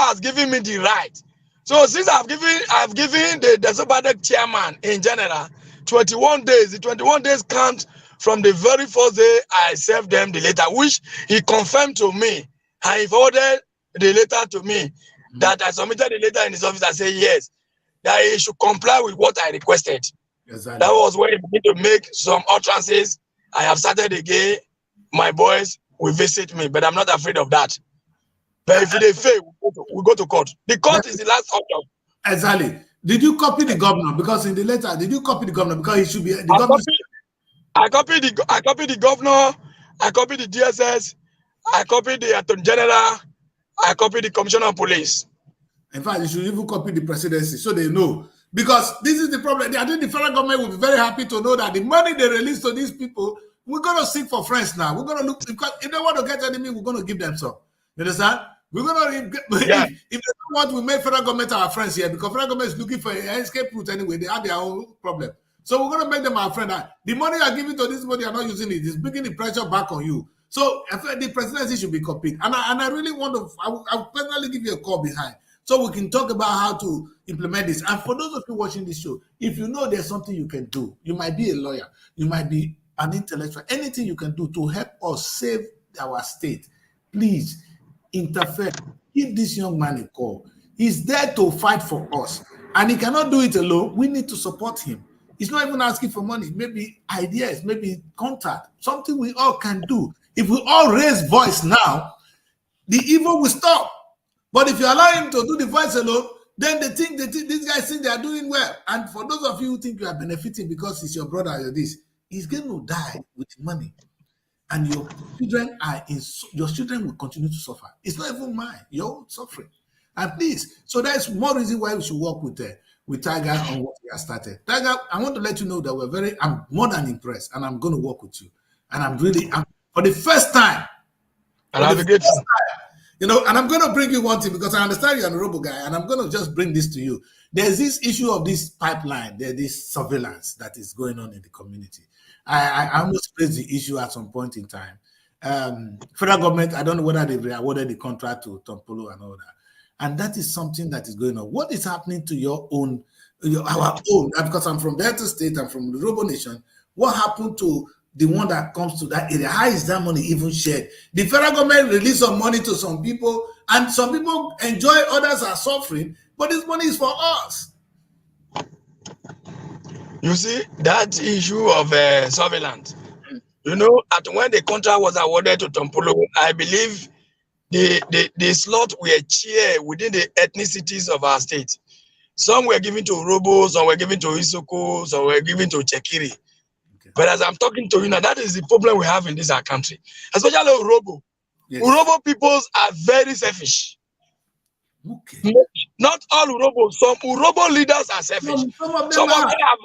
C: has given me the right. So since I've given the DESOPADEC chairman in general 21 days, the 21 days count from the very first day I served them the letter, which he confirmed to me, and he forwarded the letter to me that I submitted the letter in his office. I said yes, that he should comply with what I requested. Exactly. That was when he began to make some utterances. I have started again. My boys will visit me, but I'm not afraid of that. But if they fail, we go to court. The court is the last option.
A: Exactly. Did you copy the governor? Because in the letter, did you copy the governor? Because it should be the governor.
C: I copied the governor. I copied the DSS. I copied the Attorney General. I copied the Commissioner of Police.
A: In fact, you should even copy the presidency so they know. Because this is the problem. I think the federal government will be very happy to know that the money they release to these people, we're going to seek for friends now. We're going to look, because if they want to get enemy, we're going to give them some. You understand? We're going to, if they don't want, we make federal government our friends here, because federal government is looking for an escape route anyway. They have their own problem. So we're going to make them our friend. The money you are giving to this money, you are not using it. It's bringing the pressure back on you. So I feel the presidency should be copied. And I really want to, I'll personally give you a call behind, so we can talk about how to implement this. And for those of you watching this show, if you know there's something you can do, you might be a lawyer, you might be an intellectual, anything you can do to help us save our state, please interfere. Give this young man a call. He's there to fight for us, and he cannot do it alone. We need to support him. He's not even asking for money, maybe ideas, maybe contact, something we all can do. If we all raise voice now, the evil will stop. But if you allow him to do the voice alone, then they think these guys think they are doing well. And for those of you who think you are benefiting because it's your brother or this, he's going to die with money. And your children will continue to suffer. It's not even mine, your own suffering. And please, so there's more reason why we should work with Taiga on what we have started. Taiga, I want to let you know that I'm more than impressed, and I'm going to work with you. And I'm for the first time, and I'm going to bring you one thing, because I understand you're an honorable guy, and I'm going to just bring this to you. There's this issue of this pipeline, there's this surveillance that is going on in the community. I almost raised the issue at some point in time. Federal government, I don't know whether they've awarded the contract to Tom Polo and all that. And that is something that is going on. What is happening to our own, because I'm from Delta State, I'm from the Robo Nation. What happened to the one that comes to that area? How is that money even shared? The federal government released some money to some people, and some people enjoy, others are suffering, but this money is for us.
C: You see, that issue of surveillance, when the contract was awarded to Tompolo, I believe the slot were shared within the ethnicities of our state. Some were given to Robo, some were given to Isoko, some were given to Chekiri. Okay. But as I'm talking to you now, that is the problem we have in this our country, especially Robo. Yes. Robo peoples are very selfish. Okay. Not all Urobo, some Urobo leaders are selfish. Some of them have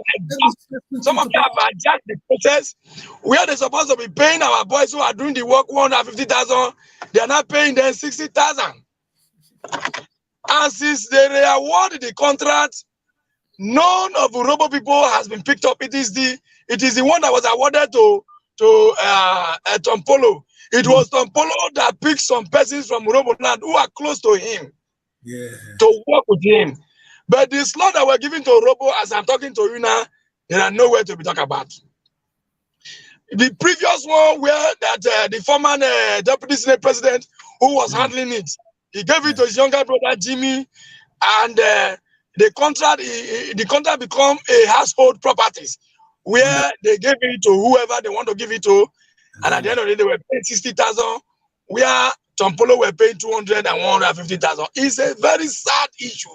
C: adjusted the process where they're supposed to be paying our boys who are doing the work 150,000. They are not paying them 60,000. And since they awarded the contract, none of Urobo people has been picked up. It is the one that was awarded to Tompolo. It was Tompolo that picked some persons from Urobo land who are close to him. Yeah. To work with him. But the slot that we're giving to Robo, as I'm talking to you now, there are nowhere to be talked about. The previous one where that the former deputy senate president who was handling it, he gave it to his younger brother Jimmy, and the contract become a household properties where they gave it to whoever they want to give it to, and at the end of the day they were paying 60,000, where Tompolo were paying 200 and 150,000. It's a very sad issue.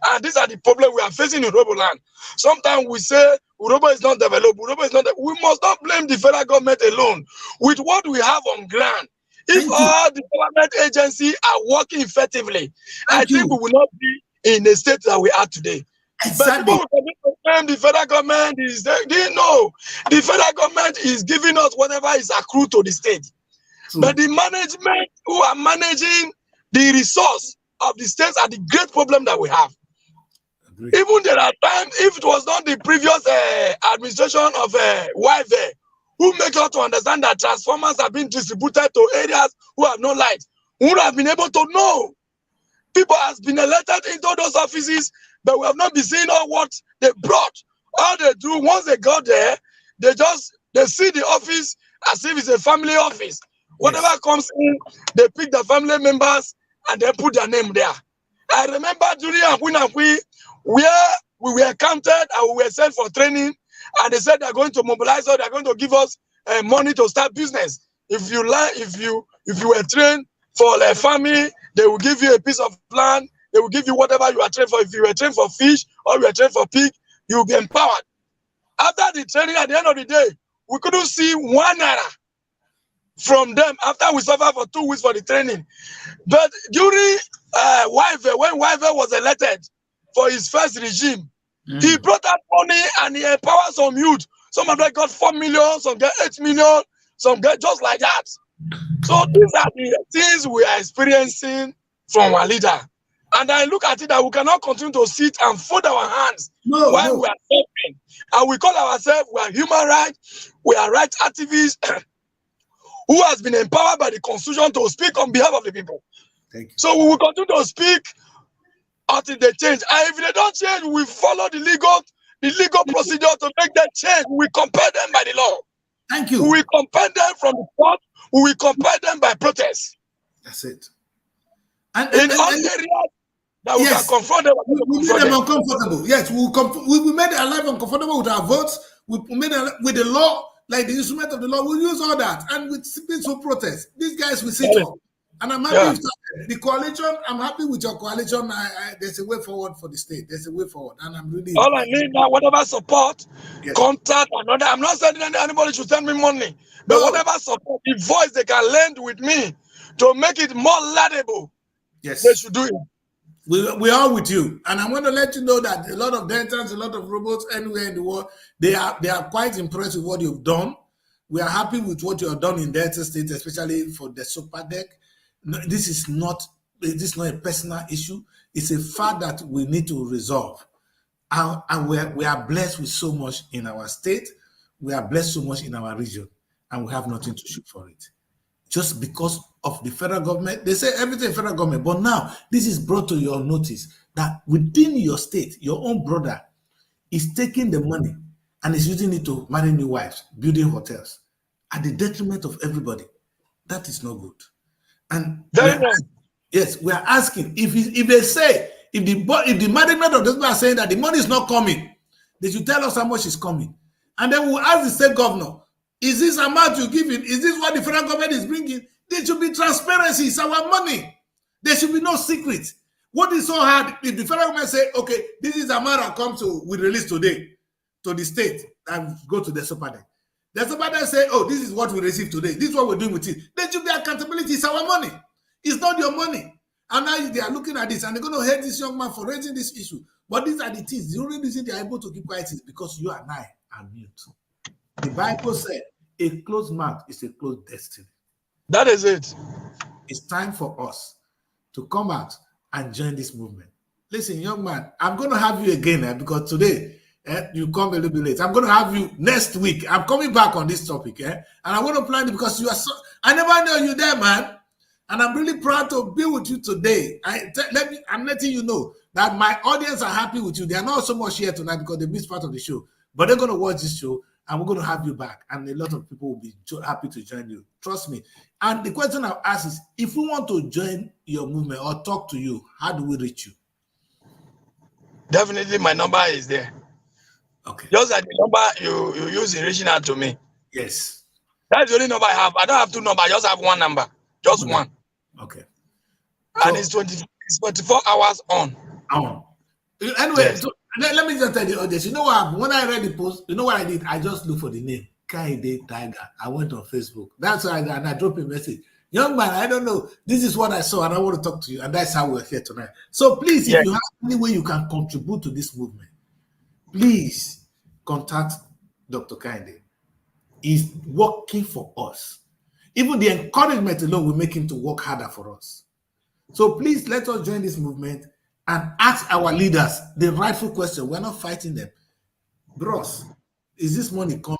C: And these are the problems we are facing in Urobo land. Sometimes we say Urobo is not developed. We must not blame the federal government alone. With what we have on ground, if all the government agencies are working effectively, I think we will not be in the state that we are today. Exactly. But people will blame the federal government. The federal government is giving us whatever is accrued to the state. But the management who are managing the resource of the states are the great problem that we have. Agreed. Even there are times, if it was not the previous administration of YV who make us to understand that transformers are being distributed to areas who have no light, who would have been able to know. People have been elected into those offices, but we have not been seeing all what they brought. All they do, once they got there, they see the office as if it's a family office. Whatever comes in, they pick the family members and they put their name there. I remember during Akwinakwi, where we were counted and we were sent for training, and they said they're going to mobilize us, they're going to give us money to start business. If you were trained for a family, they will give you a piece of land, they will give you whatever you are trained for. If you were trained for fish or you were trained for pig, you will be empowered. After the training, at the end of the day, we couldn't see 1 naira from them after we suffered for 2 weeks for the training. But during when YV was elected for his first regime, he brought out money and he empowered some youth. Some of them got 4 million, some got 8 million, some got just like that. So these are the things we are experiencing from our leader. And I look at it that we cannot continue to sit and fold our hands while we are suffering. And we call ourselves, we are human rights, we are rights activists who has been empowered by the Constitution to speak on behalf of the people. Thank you. So we will continue to speak until they change. And if they don't change, we follow the legal procedure to make that change. We compel them by the law.
A: Thank you.
C: We compel them from the court. We compel them by protest.
A: That's it.
C: And in all areas that we can confront them.
A: We made them uncomfortable. Yes, we made their life uncomfortable with our votes. We made it with the law, like the instrument of the law. We use all that, and with peaceful protest. These guys will sit up. And I'm happy with the coalition. I'm happy with your coalition. There's a way forward for the state. There's a way forward, and I'm really.
C: All I need now, whatever support, contact, another. I'm not saying anybody should send me money, but whatever support, the voice they can lend with me to make it more laudable. Yes, they should do it.
A: We are with you, and I want to let you know that a lot of Deltans, a lot of robots anywhere in the world, they are quite impressed with what you've done. We are happy with what you have done in Delta State, especially for the DESOPADEC. No, this is not a personal issue. It's a fact that we need to resolve. And we are blessed with so much in our state. We are blessed so much in our region, and we have nothing to show for it. just because of the federal government. They say everything federal government, but now this is brought to your notice that within your state, your own brother is taking the money and is using it to marry new wives, building hotels, at the detriment of everybody. That is not good. And yes, we are asking if they say if the management of this are saying that the money is not coming, they should tell us how much is coming, and then we'll ask the state governor, is this amount you give it? Is this what the federal government is bringing? There should be transparency. It's our money. There should be no secret. What is so hard if the federal government say, okay, this is the amount that comes to we release today to the state and go to the DESOPADEC. The DESOPADEC say, oh, this is what we received today. This is what we're doing with it. There should be accountability. It's our money. It's not your money. And now they are looking at this and they're going to hate this young man for raising this issue. But these are the things. The only reason they are able to keep quiet is because you and I are mute. The Bible said, a closed mouth is a closed destiny.
C: That is it.
A: It's time for us to come out and join this movement. Listen, young man, I'm going to have you again because today you come a little bit late. I'm going to have you next week. I'm coming back on this topic, and I want to plan it because you are so. I never know you there, man, and I'm really proud to be with you today. I'm letting you know that my audience are happy with you. They are not so much here tonight because they missed part of the show, but they're going to watch this show, and we're going to have you back, and a lot of people will be happy to join you. Trust me. And the question I've asked is, if we want to join your movement or talk to you, how do we reach you?
C: Definitely, my number is there.
A: Okay.
C: Just like the number you use in reaching out to me.
A: Yes.
C: That's the only number I have. I don't have two numbers. I just have one number. Just one.
A: Okay.
C: And it's 24 hours on.
A: Anyway, yes. So let me just tell the audience. You know what? When I read the post, you know what I did? I just looked for the name, Kehinde Taiga. I went on Facebook. That's why I dropped a message. Young man, I don't know. This is what I saw, and I want to talk to you. And that's how we're here tonight. So please, if you have any way you can contribute to this movement, please contact Dr. Kehinde. He's working for us. Even the encouragement alone will make him to work harder for us. So please let us join this movement and ask our leaders the rightful question. We're not fighting them. Bros, is this money coming?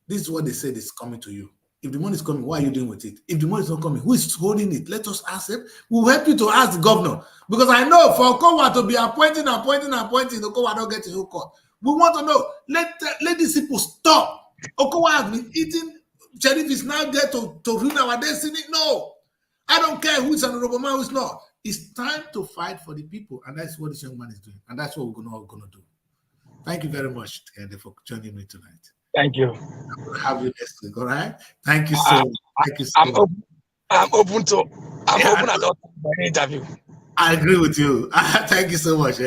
A: This is what they said is coming to you. If the money is coming, what are you doing with it? If the money is not coming, who is holding it? Let us ask them. We'll help you to ask the governor. Because I know for Okowa to be appointing, Okowa don't get his whole court. We want to know, let these people stop. Okowa has been eating. Sheriff is now there to ruin our destiny. No. I don't care who's an honorable man, who's not. It's time to fight for the people. And that's what this young man is doing. And that's what we're going to do. Thank you very much, Kehinde, for joining me tonight.
C: Thank you.
A: I'm going to have you next week, all right? Thank you so much. Thank you so much.
C: I'm open at all for any interview.
A: I agree with you. Thank you so much.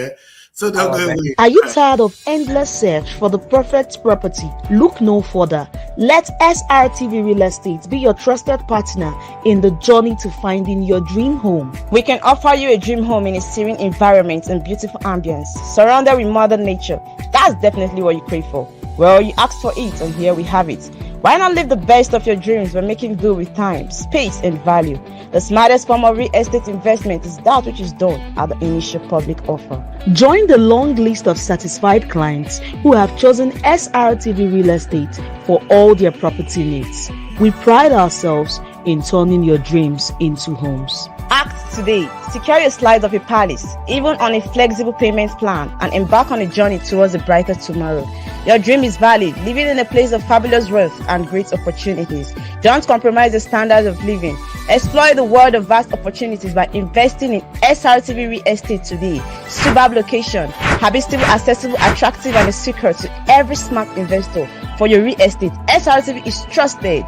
A: So don't go away.
B: Are you tired of endless search for the perfect property? Look no further. Let SRTV Real Estate be your trusted partner in the journey to finding your dream home.
D: We can offer you a dream home in a serene environment and beautiful ambience, surrounded with modern nature. That's definitely what you crave for. Well, you asked for it, and here we have it. Why not live the best of your dreams by making do with time, space, and value? The smartest form of real estate investment is that which is done at the initial public offer.
B: Join the long list of satisfied clients who have chosen SRTV Real Estate for all their property needs. We pride ourselves in turning your dreams into homes.
D: Act today. Secure your slice of a palace, even on a flexible payment plan, and embark on a journey towards a brighter tomorrow. Your dream is valid, living in a place of fabulous wealth and great opportunities. Don't compromise the standards of living. Explore the world of vast opportunities by investing in SRTV Real Estate today. Superb location, habitable, accessible, attractive, and a secret to every smart investor. For your real estate, SRTV is trusted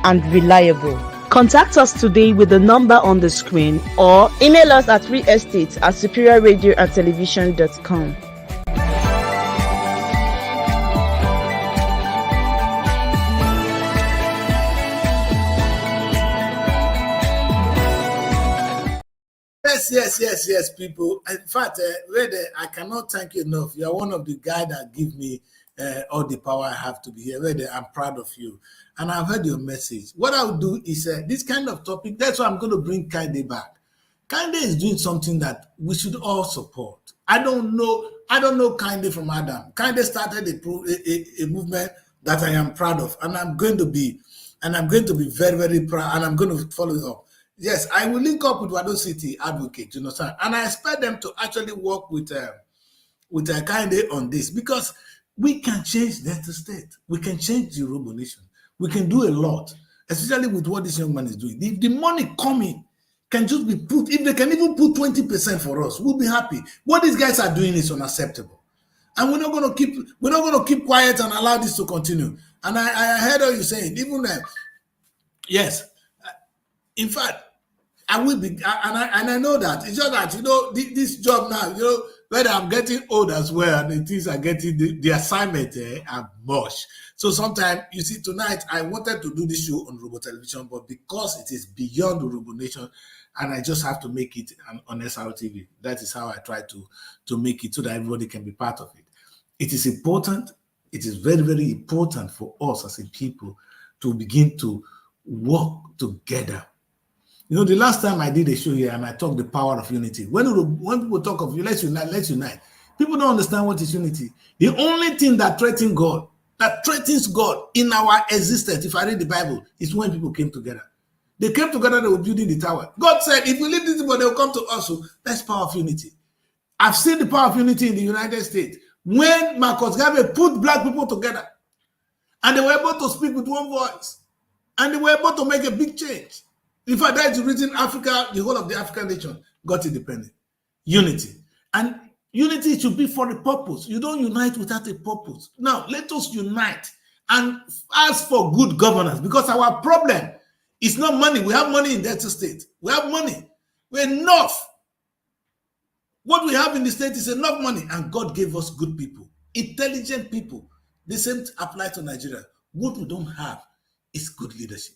D: and reliable.
B: Contact us today with the number on the screen or
D: email us at realestate@superiorradioandtelevision.com.
A: Yes, people. In fact, I cannot thank you enough. You are one of the guys that give me all the power I have to be here. I'm proud of you. And I've heard your message. What I'll do is this kind of topic, that's why I'm going to bring Kehinde back. Kehinde is doing something that we should all support. I don't know Kehinde from Adam. Kehinde started a movement that I am proud of, and I'm going to be and I'm going to be very, very proud, and I'm going to follow it up. Yes, I will link up with Wado City Advocate, you know, sir, and I expect them to actually work with Kehinde on this, because we can change Delta State. We can change the Yoruba nation. We can do a lot, especially with what this young man is doing. The money coming can just be put, if they can even put 20% for us, we'll be happy. What these guys are doing is unacceptable. And we're not going to keep quiet and allow this to continue. And I heard what you're saying. Even yes, in fact, I will be, and I know that. It's just that, you know, this job now, you know, when I'm getting old as well, and the things are getting, the assignment are much. So sometimes, you see, tonight, I wanted to do this show on Robo Television, but because it is beyond the Robo Nation, and I just have to make it on SRTV. That is how I try to make it so that everybody can be part of it. It is important. It is very, very important for us as a people to begin to work together. You know, the last time I did a show here and I talked the power of unity. When people talk of let's unite, people don't understand what is unity. The only thing that threatens God in our existence, if I read the Bible, is when people came together. They came together, they were building the tower. God said, if we leave this people, they will come to us. So that's power of unity. I've seen the power of unity in the United States. When Marcus Garvey put black people together, and they were able to speak with one voice, and they were able to make a big change. In fact, that is the reason Africa, the whole of the African nation, got independent. Unity. And unity should be for a purpose. You don't unite without a purpose. Now, let us unite and ask for good governance, because our problem is not money. We have money in Delta State. We have money. We're enough. What we have in the state is enough money, and God gave us good people, intelligent people. The same applies to Nigeria. What we don't have is good leadership.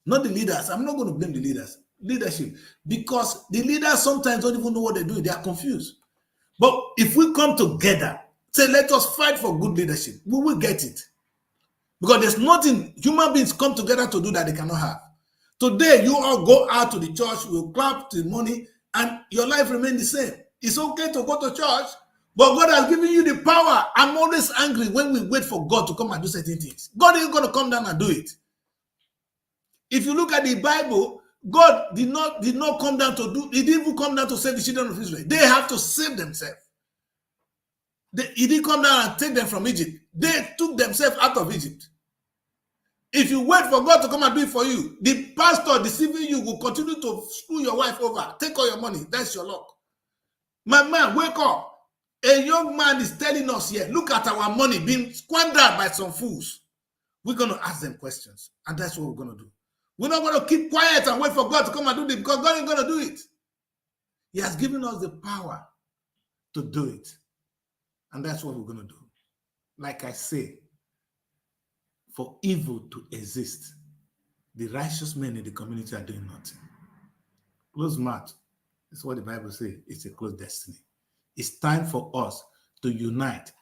A: Not the leaders. I'm not going to blame the leaders. Leadership. Because the leaders sometimes don't even know what they're doing. They are confused. But if we come together, say, let us fight for good leadership, we will get it. Because there's nothing human beings come together to do that they cannot have. Today, you all go out to the church, we'll clap the money, and your life remains the same. It's okay to go to church, but God has given you the power. I'm always angry when we wait for God to come and do certain things. God is going to come down and do it. If you look at the Bible, God did not come down to do, he didn't even come down to save the children of Israel. They have to save themselves. He didn't come down and take them from Egypt. They took themselves out of Egypt. If you wait for God to come and do it for you, the pastor deceiving you will continue to screw your wife over. Take all your money. That's your luck. My man, wake up. A young man is telling us here, look at our money being squandered by some fools. We're going to ask them questions. And that's what we're going to do. We're not going to keep quiet and wait for God to come and do it, because God ain't going to do it. He has given us the power to do it. And that's what we're going to do. Like I say, for evil to exist, the righteous men in the community are doing nothing. Close mouth. That's what the Bible says. It's a closed destiny. It's time for us to unite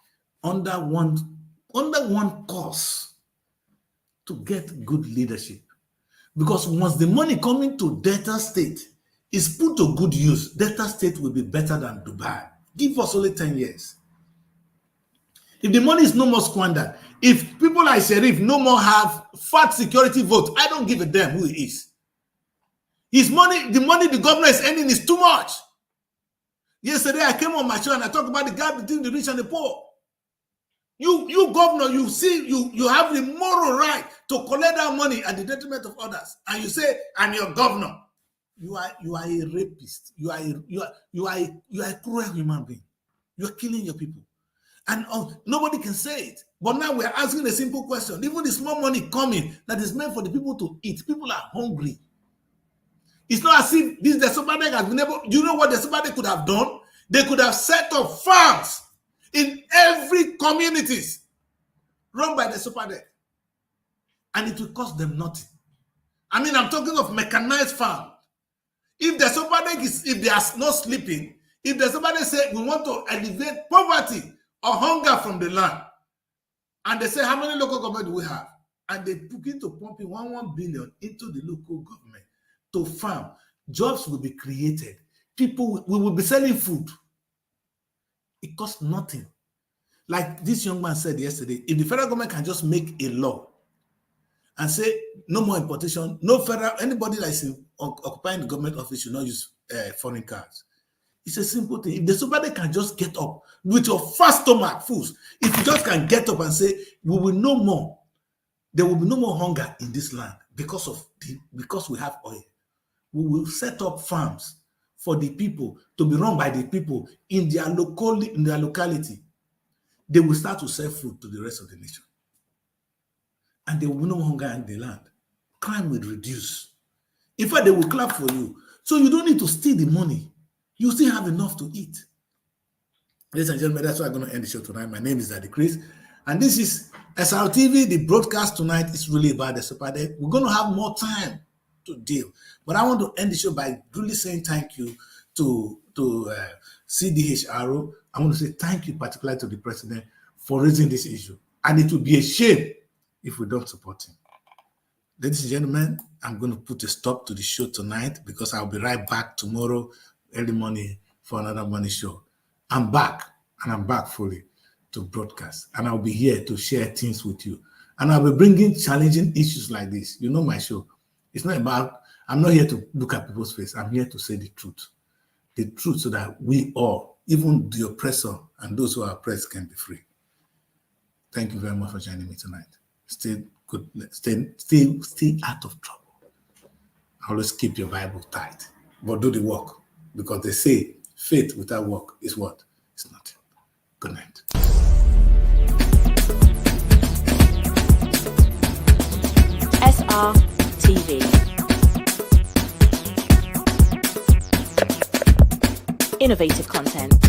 A: under one cause to get good leadership. Because once the money coming to Delta State is put to good use, Delta State will be better than Dubai. Give us only 10 years. If the money is no more squandered, if people like Sheriff no more have fat security vote, I don't give a damn who he is. His money, the money the governor is earning is too much. Yesterday, I came on my show and I talked about the gap between the rich and the poor. You governor, you see, you have the moral right to collect that money at the detriment of others. And you say, I'm your governor. You are a rapist. You are a cruel human being. You are killing your people. And nobody can say it. But now we're asking a simple question. Even the small money coming that is meant for the people to eat. People are hungry. It's not as if this DESOPADEC has been able. Do you know what DESOPADEC could have done? They could have set up farms in every communities run by DESOPADEC. And it will cost them nothing. I mean, I'm talking of mechanized farm. If DESOPADEC if they are not sleeping, if DESOPADEC say we want to alleviate poverty or hunger from the land, and they say how many local government do we have, and they begin to pump in 1 billion into the local government to farm, jobs will be created. People we will be selling food. It costs nothing. Like this young man said yesterday, if the federal government can just make a law and say no more importation, no federal, anybody that is occupying the government office should not use foreign cars. It's a simple thing. If the SRTV can just get up with your fast stomach, fools, if you just can get up and say, we will no more, there will be no more hunger in this land because we have oil. We will set up farms for the people to be run by the people in their locality. They will start to sell food to the rest of the nation. And there will be no hunger in the land. Crime will reduce. In fact, they will clap for you. So you don't need to steal the money. You still have enough to eat. Ladies and gentlemen, that's why I'm going to end the show tonight. My name is Daddy Kris, and this is SRTV. The broadcast tonight is really about the DESOPADEC. We're going to have more time to deal, but I want to end the show by really saying thank you to CDHR. I want to say thank you particularly to the president for raising this issue, and it would be a shame if we don't support him. Ladies and gentlemen, I'm going to put a stop to the show tonight because I'll be right back tomorrow early morning for another morning show. I'm back, and I'm back fully to broadcast, and I'll be here to share things with you. And I'll be bringing challenging issues like this. You know my show. It's not about, I'm not here to look at people's face. I'm here to say the truth so that we all, even the oppressor and those who are oppressed, can be free. Thank you very much for joining me tonight. Stay good. Stay out of trouble. Always keep your Bible tight, but do the work, because they say faith without work is what? It's nothing. Good night.
B: SRTV. Innovative content.